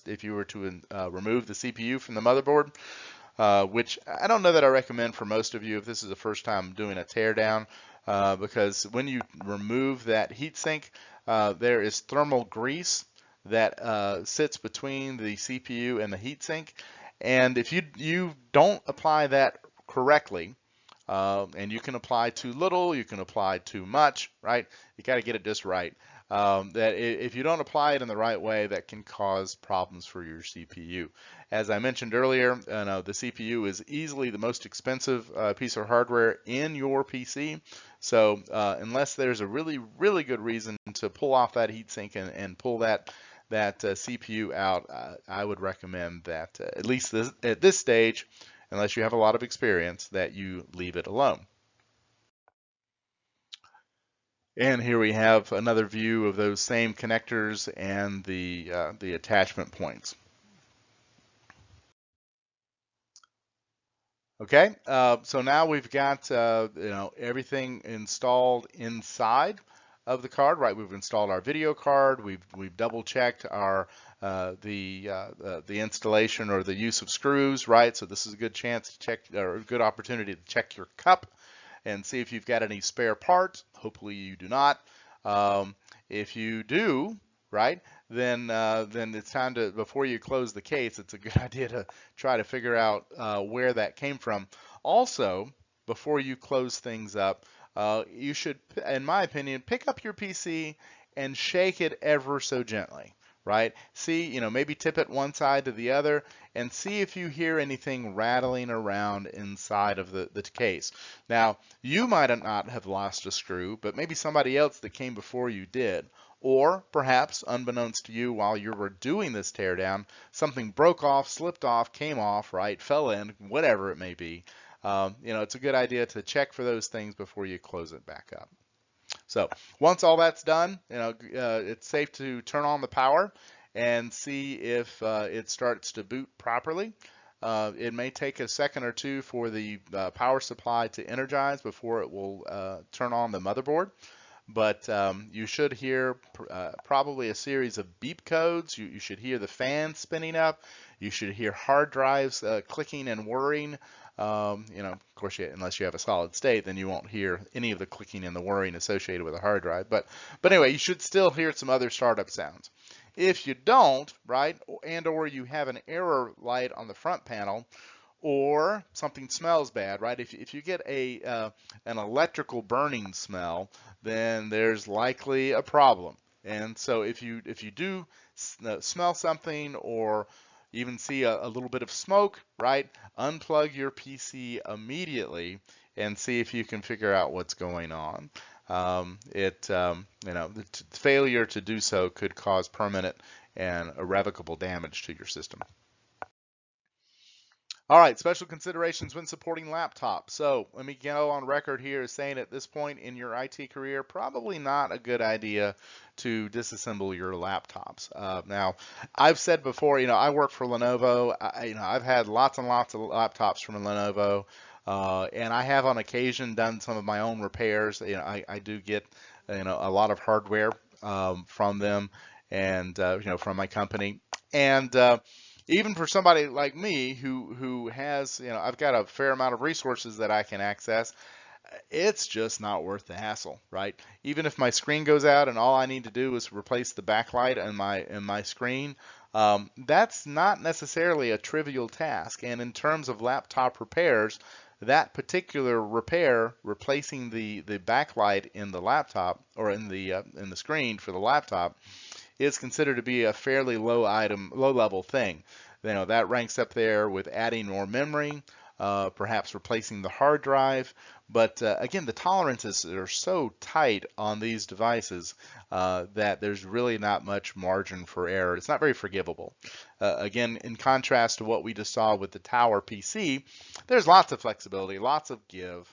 If you were to remove the CPU from the motherboard, which I don't know that I recommend for most of you if this is the first time doing a teardown, because when you remove that heatsink, there is thermal grease that sits between the CPU and the heatsink. And if you don't apply that correctly, and you can apply too little, you can apply too much, right? You got to get it just right. That if you don't apply it in the right way, that can cause problems for your CPU. As I mentioned earlier, the CPU is easily the most expensive piece of hardware in your PC. So unless there's a really, really good reason to pull off that heatsink and pull that CPU out, I would recommend that at least at this stage, unless you have a lot of experience, that you leave it alone. And here we have another view of those same connectors and the attachment points. Okay, so now we've got everything installed inside of the card, right? We've installed our video card. We've double checked our the installation or the use of screws, right? So this is a good chance to check, or a good opportunity to check your cup and see if you've got any spare parts. Hopefully you do not. If you do, right, then it's time to, before you close the case, it's a good idea to try to figure out where that came from. Also, before you close things up, you should, in my opinion, pick up your PC and shake it ever so gently, right? See, maybe tip it one side to the other and see if you hear anything rattling around inside of the case. Now, you might not have lost a screw, but maybe somebody else that came before you did. Or perhaps, unbeknownst to you, while you were doing this teardown, something broke off, slipped off, came off, right, fell in, whatever it may be. It's a good idea to check for those things before you close it back up. So once all that's done, it's safe to turn on the power and see if it starts to boot properly. It may take a second or two for the power supply to energize before it will turn on the motherboard. But you should hear probably a series of beep codes. You should hear the fan spinning up. You should hear hard drives clicking and whirring. Of course, unless you have a solid state, then you won't hear any of the clicking and the whirring associated with a hard drive. But anyway, you should still hear some other startup sounds. If you don't, right, or you have an error light on the front panel, or something smells bad, right? If you get an electrical burning smell, then there's likely a problem. And so if you do smell something or even see a little bit of smoke, right? Unplug your PC immediately and see if you can figure out what's going on. The failure to do so could cause permanent and irrevocable damage to your system. All right, special considerations when supporting laptops. So let me go on record here as saying at this point in your IT career, probably not a good idea to disassemble your laptops. Now, I've said before, I work for Lenovo. I've had lots and lots of laptops from Lenovo, and I have on occasion done some of my own repairs. I do get, a lot of hardware from them and, from my company. And even for somebody like me who has, I've got a fair amount of resources that I can access, it's just not worth the hassle, right? Even if my screen goes out and all I need to do is replace the backlight in my screen, that's not necessarily a trivial task. And in terms of laptop repairs, that particular repair, replacing the backlight in the laptop or in the screen for the laptop, is considered to be a fairly low level thing. That ranks up there with adding more memory, perhaps replacing the hard drive. But again, the tolerances are so tight on these devices that there's really not much margin for error. It's not very forgivable. Again, in contrast to what we just saw with the Tower PC, there's lots of flexibility, lots of give.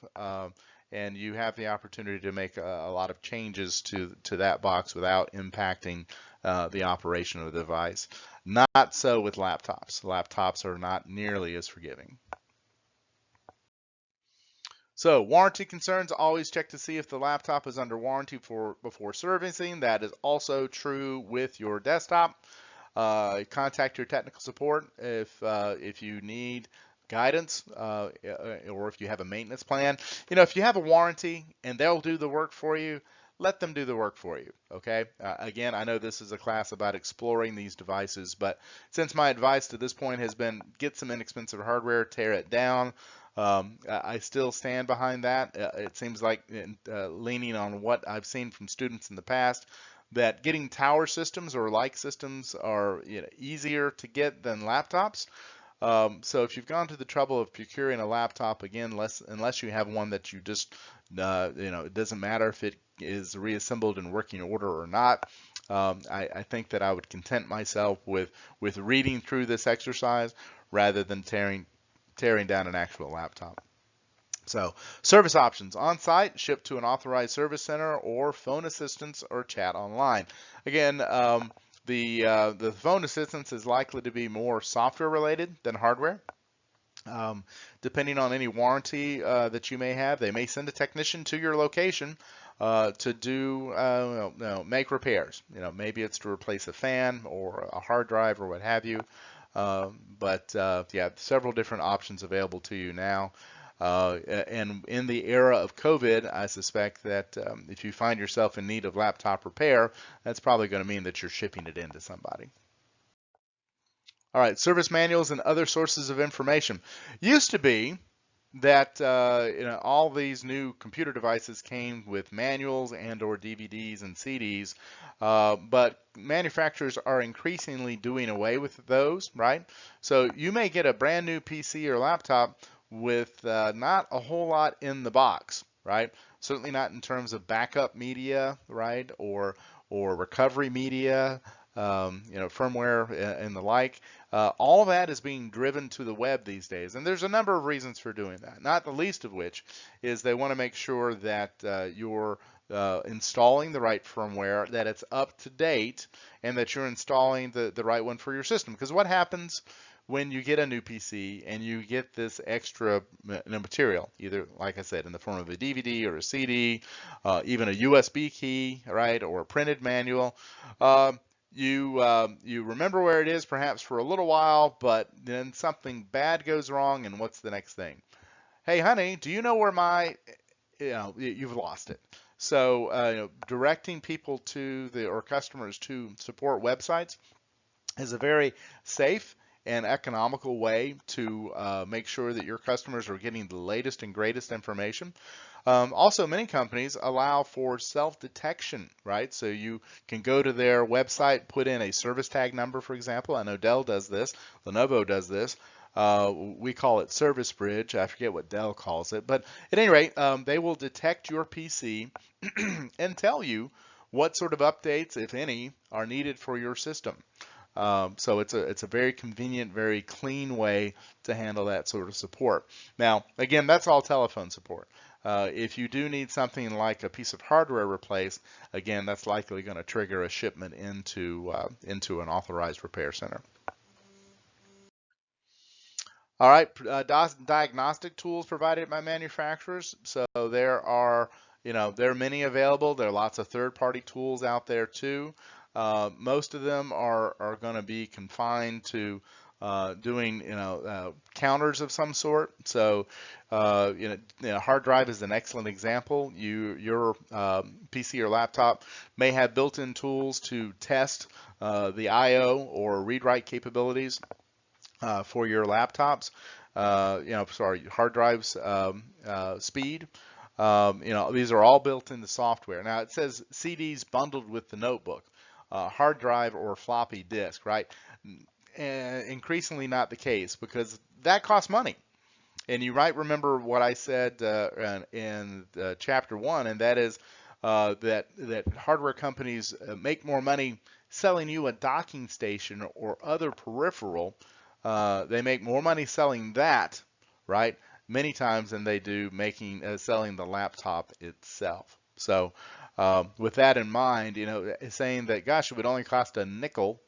And you have the opportunity to make a lot of changes to that box without impacting the operation of the device. Not so with laptops. Laptops are not nearly as forgiving. So warranty concerns, always check to see if the laptop is under warranty before servicing. That is also true with your desktop. Contact your technical support if you need guidance or if you have a maintenance plan. If you have a warranty and they'll do the work for you, let them do the work for you, okay? Again, I know this is a class about exploring these devices, but since my advice to this point has been get some inexpensive hardware, tear it down, I still stand behind that. It seems like leaning on what I've seen from students in the past, that getting tower systems or like systems are easier to get than laptops. So if you've gone to the trouble of procuring a laptop, again, unless you have one that you just, it doesn't matter if it is reassembled in working order or not. I think that I would content myself with reading through this exercise rather than tearing down an actual laptop. So service options: on-site, ship to an authorized service center, or phone assistance or chat online. Again, the phone assistance is likely to be more software related than hardware. Depending on any warranty that you may have, they may send a technician to your location to do make repairs. Maybe it's to replace a fan or a hard drive or what have you. Yeah, several different options available to you now. And in the era of COVID, I suspect that if you find yourself in need of laptop repair, that's probably going to mean that you're shipping it in to somebody. All right, service manuals and other sources of information. Used to be that all these new computer devices came with manuals and/or DVDs and CDs, but manufacturers are increasingly doing away with those, right? So you may get a brand new PC or laptop with not a whole lot in the box, right? Certainly not in terms of backup media, right, or recovery media, firmware and the like. All of that is being driven to the web these days, and there's a number of reasons for doing that, not the least of which is they want to make sure that your installing the right firmware, that it's up to date, and that you're installing the right one for your system. Because what happens when you get a new PC and you get this extra material, either, like I said, in the form of a DVD or a CD, even a USB key, right, or a printed manual. You remember where it is perhaps for a little while, but then something bad goes wrong, and what's the next thing? Hey, honey, do you know where my, you've lost it. So, directing people to or customers to support websites is a very safe and economical way to make sure that your customers are getting the latest and greatest information. Also, many companies allow for self-detection, right? So you can go to their website, put in a service tag number, for example. I know Dell does this, Lenovo does this. We call it Service Bridge. I forget what Dell calls it. But at any rate, they will detect your PC and tell you what sort of updates, if any, are needed for your system. So it's a very convenient, very clean way to handle that sort of support. Now, again, that's all telephone support. If you do need something like a piece of hardware replaced, again, that's likely going to trigger a shipment into an authorized repair center. All right, diagnostic tools provided by manufacturers. So there are many available. There are lots of third-party tools out there too. Most of them are going to be confined to doing counters of some sort. So hard drive is an excellent example. Your PC or laptop may have built-in tools to test the I/O or read-write capabilities for your laptops. Hard drives speed. These are all built into software. Now it says CDs bundled with the notebook, hard drive or floppy disk, right? Increasingly not the case, because that costs money. And you might remember what I said in chapter 1, and that is that hardware companies make more money selling you a docking station or other peripheral. They make more money selling that, right, many times than they do selling the laptop itself. So with that in mind, saying that, gosh, it would only cost a nickel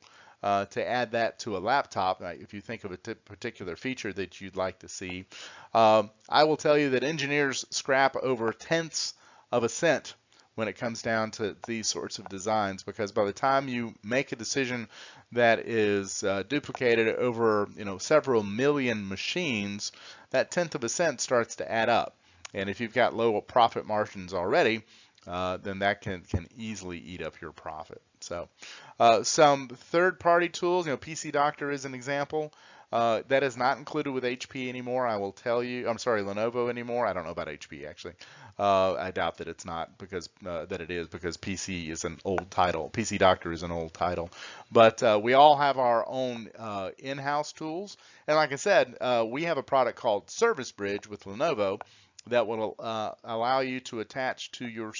to add that to a laptop, if you think of a particular feature that you'd like to see. I will tell you that engineers scrap over tenths of a cent when it comes down to these sorts of designs, because by the time you make a decision that is duplicated over several million machines, that tenth of a cent starts to add up. And if you've got low profit margins already, then that can easily eat up your profit. So some third-party tools, PC Doctor is an example. That is not included with HP anymore. I will tell you, I'm sorry, Lenovo anymore. I don't know about HP actually. I doubt that it's not, because that it is, because PC is an old title. PC Doctor is an old title. But we all have our own in-house tools. And like I said, we have a product called Service Bridge with Lenovo that will allow you to attach to your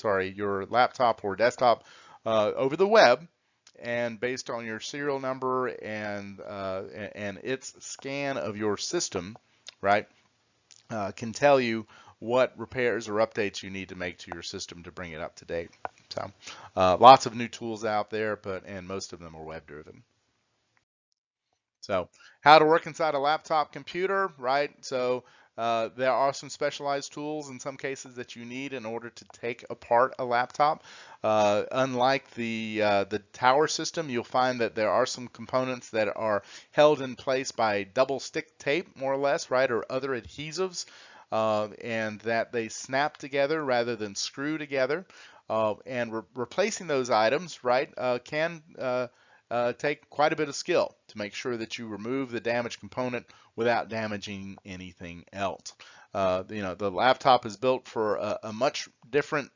your laptop or desktop over the web, and based on your serial number and its scan of your system, right, can tell you what repairs or updates you need to make to your system to bring it up to date. So lots of new tools out there, and most of them are web driven. So how to work inside a laptop computer, right? So there are some specialized tools in some cases that you need in order to take apart a laptop. Unlike the tower system, you'll find that there are some components that are held in place by double stick tape, more or less, right, or other adhesives, and that they snap together rather than screw together. And replacing those items, right, can take quite a bit of skill to make sure that you remove the damaged component without damaging anything else. The laptop is built for a much different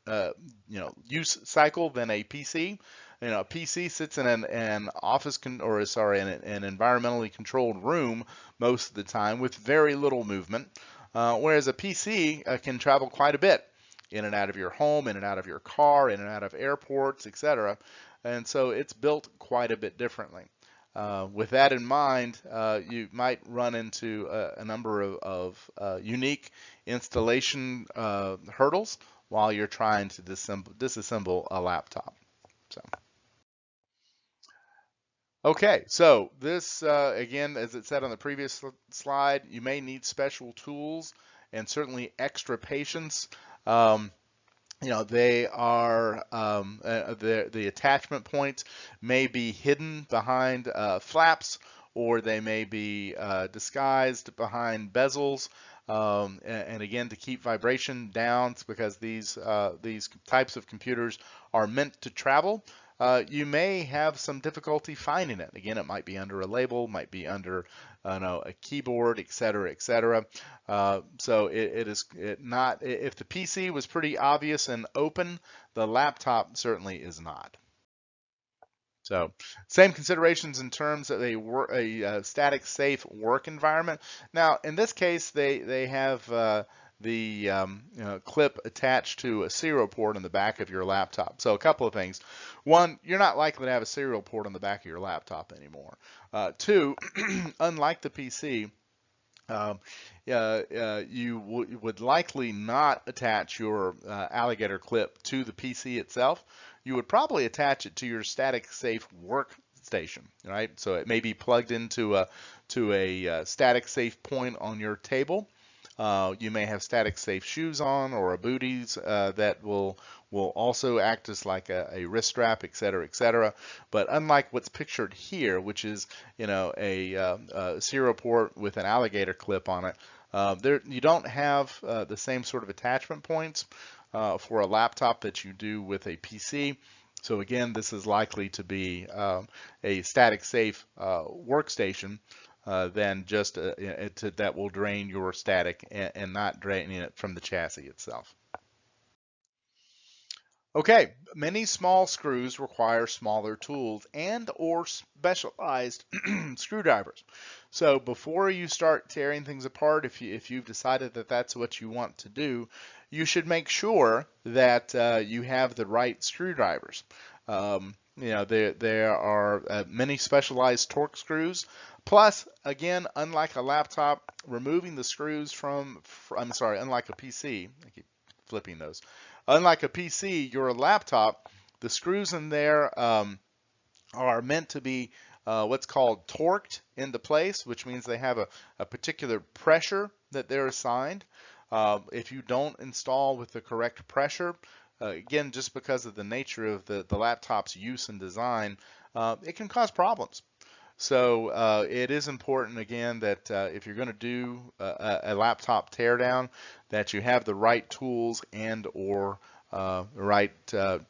use cycle than a PC. A PC sits in an office in an environmentally controlled room most of the time with very little movement, whereas a PC can travel quite a bit in and out of your home, in and out of your car, in and out of airports, etc. And so it's built quite a bit differently. With that in mind, you might run into a number of unique installation hurdles while you're trying to disassemble a laptop. So. Okay, so this, again, as it said on the previous slide, you may need special tools and certainly extra patience. Um, they are the attachment points may be hidden behind flaps, or they may be disguised behind bezels. And again, to keep vibration down, because these types of computers are meant to travel. You may have some difficulty finding it. Again, it might be under a label, might be under a keyboard, et cetera, et cetera. So it is not. If the PC was pretty obvious and open, the laptop certainly is not. So same considerations in terms of a static safe work environment. Now in this case, they have the clip attached to a serial port on the back of your laptop. So a couple of things. One, you're not likely to have a serial port on the back of your laptop anymore. Two, unlike the PC, um, you would likely not attach your alligator clip to the PC itself. You would probably attach it to your static safe workstation, right? So it may be plugged into a static safe point on your table. You may have static safe shoes on, or a booties that will also act as like a wrist strap, et cetera, et cetera. But unlike what's pictured here, which is a serial port with an alligator clip on it, there you don't have the same sort of attachment points for a laptop that you do with a PC. So again, this is likely to be a static safe workstation than just that will drain your static and not draining it from the chassis itself. Okay, many small screws require smaller tools and or specialized screwdrivers. So before you start tearing things apart, if you've decided that that's what you want to do, you should make sure that you have the right screwdrivers. There are many specialized torque screws. Plus, again, unlike a laptop, removing the screws unlike a PC, I keep flipping those. Unlike a PC, your laptop, the screws in there are meant to be what's called torqued into place, which means they have a particular pressure that they're assigned. If you don't install with the correct pressure, again, just because of the nature of the laptop's use and design, it can cause problems. So it is important, again, that if you're going to do a laptop teardown, that you have the right tools and or right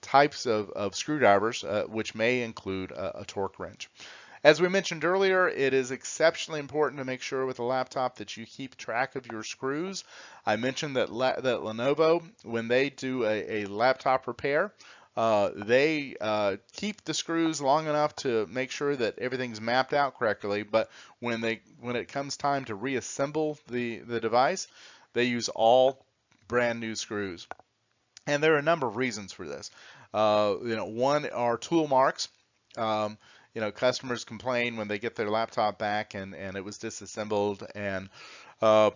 types of screwdrivers, which may include a torque wrench. As we mentioned earlier, it is exceptionally important to make sure with a laptop that you keep track of your screws. I mentioned that Lenovo, when they do a laptop repair, they keep the screws long enough to make sure that everything's mapped out correctly, but when it comes time to reassemble the device, they use all brand new screws. And there are a number of reasons for this. One are tool marks. Customers complain when they get their laptop back and it was disassembled, and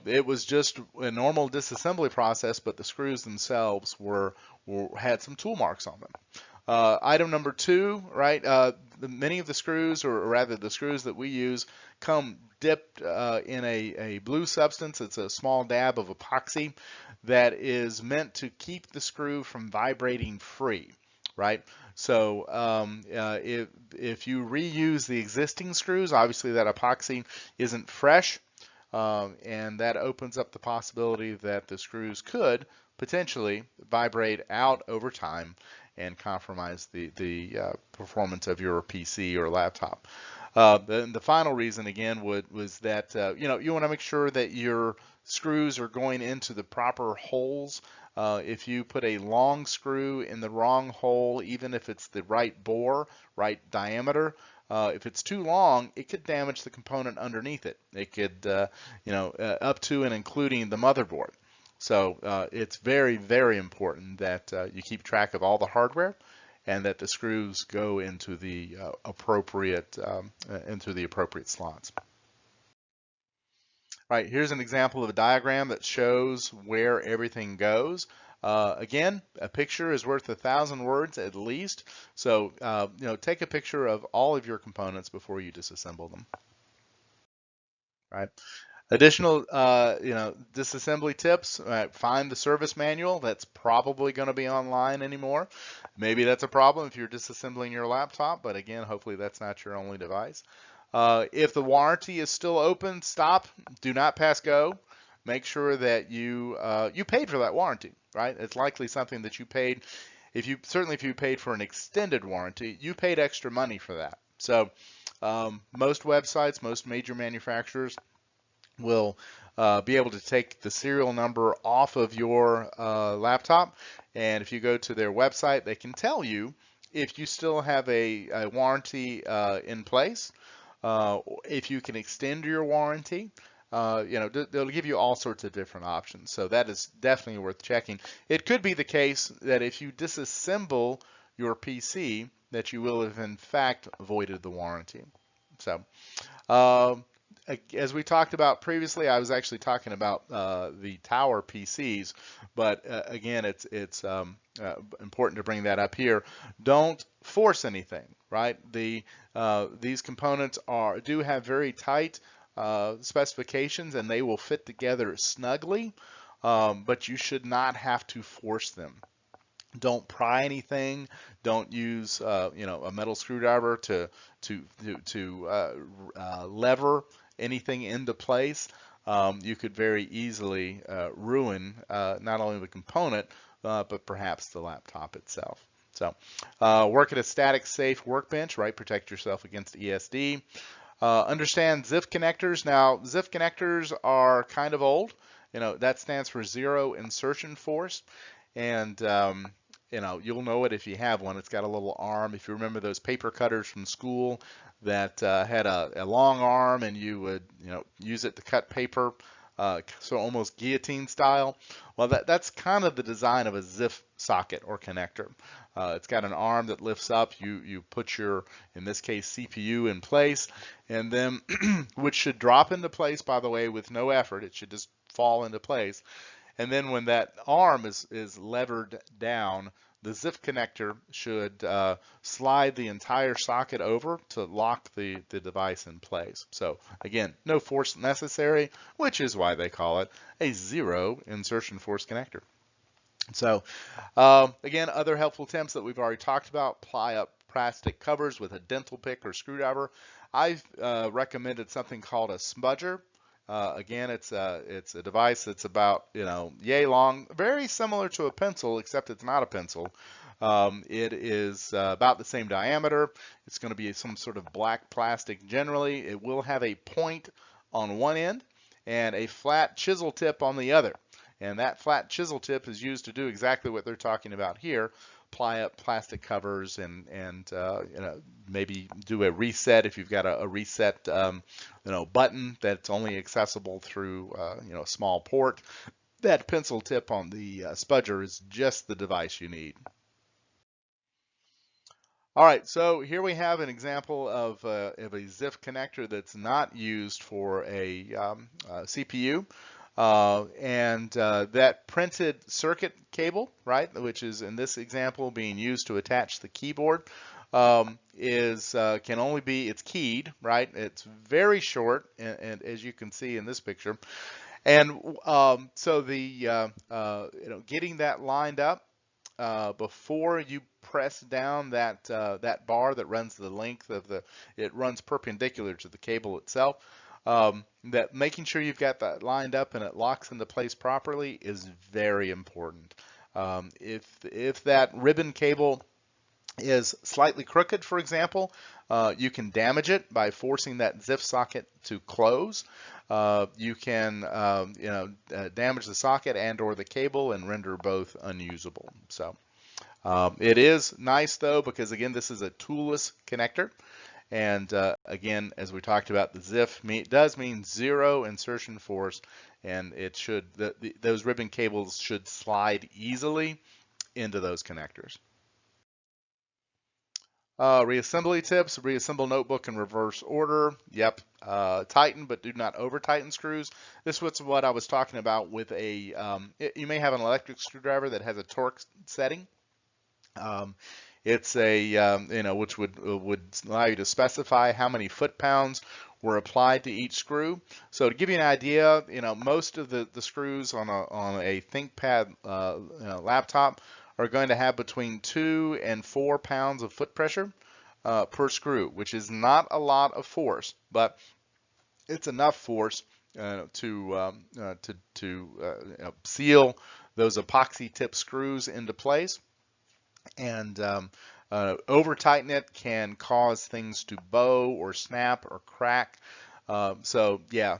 it was just a normal disassembly process, but the screws themselves had some tool marks on them. Item number two, right? Many of the screws, or rather the screws that we use, come dipped in a blue substance. It's a small dab of epoxy that is meant to keep the screw from vibrating free, right? So if you reuse the existing screws, obviously that epoxy isn't fresh, and that opens up the possibility that the screws could potentially vibrate out over time and compromise the performance of your PC or laptop. The final reason, again, was that you want to make sure that your screws are going into the proper holes. If you put a long screw in the wrong hole, even if it's the right bore, right diameter, if it's too long, it could damage the component underneath it. It could, up to and including the motherboard. So it's very, very important that you keep track of all the hardware and that the screws go into the appropriate slots. Right, here's an example of a diagram that shows where everything goes. Again, a picture is worth 1,000 words at least. So, take a picture of all of your components before you disassemble them. Right. Additional, disassembly tips. Find the service manual. That's probably going to be online anymore. Maybe that's a problem if you're disassembling your laptop, but again, hopefully that's not your only device. If the warranty is still open, stop. Do not pass go. Make sure that you paid for that warranty, right? It's likely something that you paid. If you paid for an extended warranty, you paid extra money for that. So most websites, most major manufacturers will be able to take the serial number off of your laptop, and if you go to their website, they can tell you if you still have a warranty in place, if you can extend your warranty. They'll give you all sorts of different options, so that is definitely worth checking. It could be the case that if you disassemble your PC, that you will have in fact voided the warranty. So. Um, as we talked about previously, I was actually talking about the tower PCs, but again, it's important to bring that up here. Don't force anything, right? These components do have very tight specifications, and they will fit together snugly, but you should not have to force them. Don't pry anything. Don't use, a metal screwdriver to lever anything into place. You could very easily ruin not only the component, but perhaps the laptop itself. So, work at a static, safe workbench, right? Protect yourself against ESD. Understand ZIF connectors. Now, ZIF connectors are kind of old. That stands for zero insertion force. And you'll know it if you have one. It's got a little arm. If you remember those paper cutters from school that had a long arm, and you would use it to cut paper, so almost guillotine style. Well, that's kind of the design of a ZIF socket or connector. It's got an arm that lifts up. You put your, in this case, CPU in place, and then which should drop into place, by the way, with no effort. It should just fall into place. And then when that arm is levered down, the ZIF connector should slide the entire socket over to lock the device in place. So again, no force necessary, which is why they call it a zero insertion force connector. So again, other helpful tips that we've already talked about: ply up plastic covers with a dental pick or screwdriver. I've recommended something called a smudger. Again, it's a device that's about yay long, very similar to a pencil, except it's not a pencil. It is about the same diameter. It's going to be some sort of black plastic generally. It will have a point on one end and a flat chisel tip on the other. And that flat chisel tip is used to do exactly what they're talking about here: ply up plastic covers and maybe do a reset if you've got a reset button that's only accessible through a small port. That pencil tip on the spudger is just the device you need. All right, so here we have an example of a ZIF connector that's not used for a CPU. And that printed circuit cable, right, which is in this example being used to attach the keyboard, can only be, it's keyed, right? It's very short, and as you can see in this picture. And so getting that lined up before you press down that bar that runs the length of it runs perpendicular to the cable itself. That making sure you've got that lined up and it locks into place properly is very important. If that ribbon cable is slightly crooked, for example, you can damage it by forcing that ZIF socket to close. You can damage the socket and/or the cable and render both unusable. So it is nice though, because again, this is a toolless connector. And again, as we talked about, the ZIF does mean zero insertion force, and it should those ribbon cables should slide easily into those connectors. Reassembly tips: reassemble notebook in reverse order. Yep. Tighten, but do not over tighten screws. This was what I was talking about with a, you may have an electric screwdriver that has a torque setting. Um, it's a, which would allow you to specify how many foot-pounds were applied to each screw. So to give you an idea, most of the screws on a ThinkPad laptop are going to have between 2 and 4 pounds of foot pressure per screw, which is not a lot of force, but it's enough force to seal those epoxy tip screws into place. And over tighten it can cause things to bow or snap or crack. So yeah,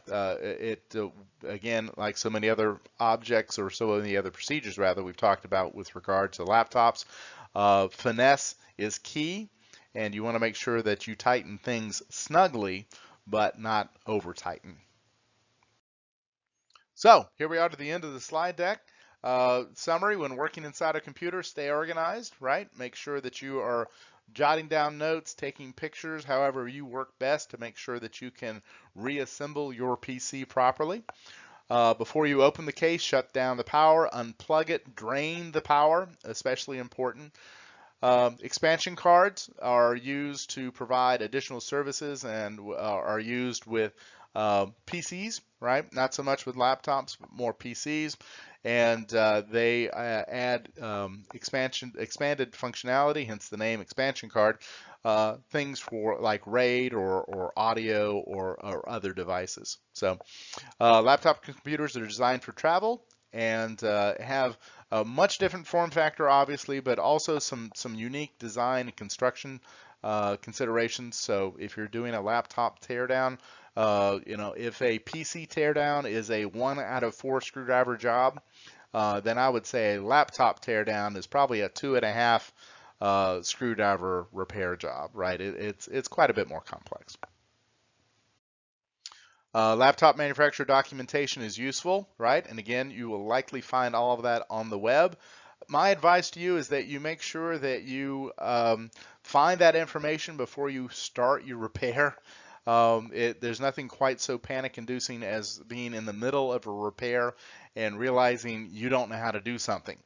again, like so many other objects or so many other procedures rather we've talked about with regard to laptops, finesse is key, and you want to make sure that you tighten things snugly but not over tighten. So here we are to the end of the slide deck. Summary: when working inside a computer, stay organized, right? Make sure that you are jotting down notes, taking pictures, however you work best to make sure that you can reassemble your PC properly. Before you open the case, shut down the power, unplug it, drain the power, especially important. Expansion cards are used to provide additional services and are used with PCs, right? Not so much with laptops, but more PCs. And they add expanded functionality, hence the name expansion card, things for like RAID or audio or other devices. So laptop computers are designed for travel and have a much different form factor, obviously, but also some unique design and construction considerations. So if you're doing a laptop teardown, if a PC teardown is a 1 out of 4 screwdriver job, then I would say a laptop teardown is probably a 2.5 screwdriver repair job, right? It's quite a bit more complex. Laptop manufacturer documentation is useful, right? And again, you will likely find all of that on the web. My advice to you is that you make sure that you find that information before you start your repair. There's nothing quite so panic-inducing as being in the middle of a repair and realizing you don't know how to do something,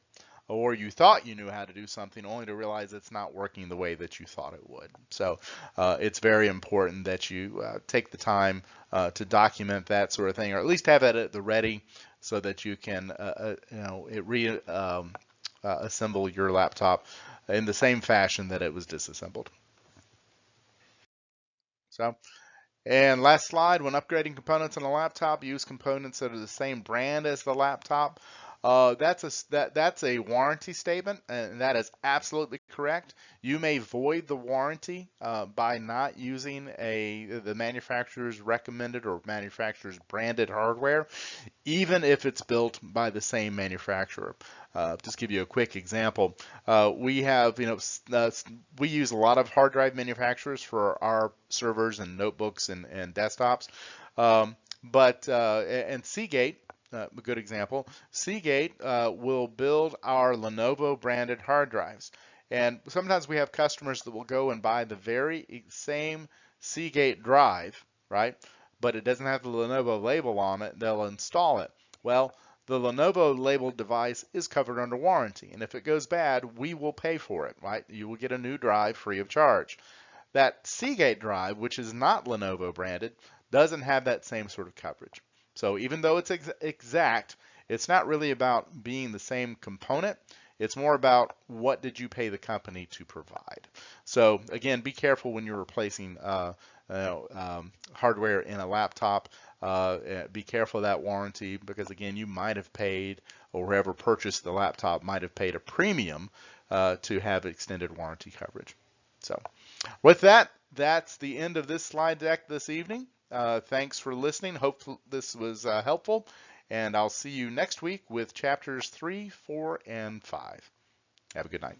or you thought you knew how to do something only to realize it's not working the way that you thought it would. So it's very important that you take the time to document that sort of thing, or at least have it at the ready so that you can assemble your laptop in the same fashion that it was disassembled. So, and last slide: when upgrading components on a laptop, use components that are the same brand as the laptop. That's a warranty statement, and that is absolutely correct. You may void the warranty by not using the manufacturer's recommended or manufacturer's branded hardware, even if it's built by the same manufacturer. Just give you a quick example. We have, we use a lot of hard drive manufacturers for our servers and notebooks and desktops. And Seagate, a good example, Seagate will build our Lenovo branded hard drives. And sometimes we have customers that will go and buy the very same Seagate drive, right? But it doesn't have the Lenovo label on it. They'll install it. Well, the Lenovo labeled device is covered under warranty, and if it goes bad, we will pay for it, right? You will get a new drive free of charge. That Seagate drive, which is not Lenovo branded, doesn't have that same sort of coverage. So even though it's exact, it's not really about being the same component. It's more about what did you pay the company to provide. So again, be careful when you're replacing hardware in a laptop. Be careful of that warranty, because again, you might have paid, or whoever purchased the laptop might have paid a premium to have extended warranty coverage. So with that, that's the end of this slide deck this evening. Thanks for listening. Hopefully this was helpful, and I'll see you next week with chapters 3, 4, and 5. Have a good night.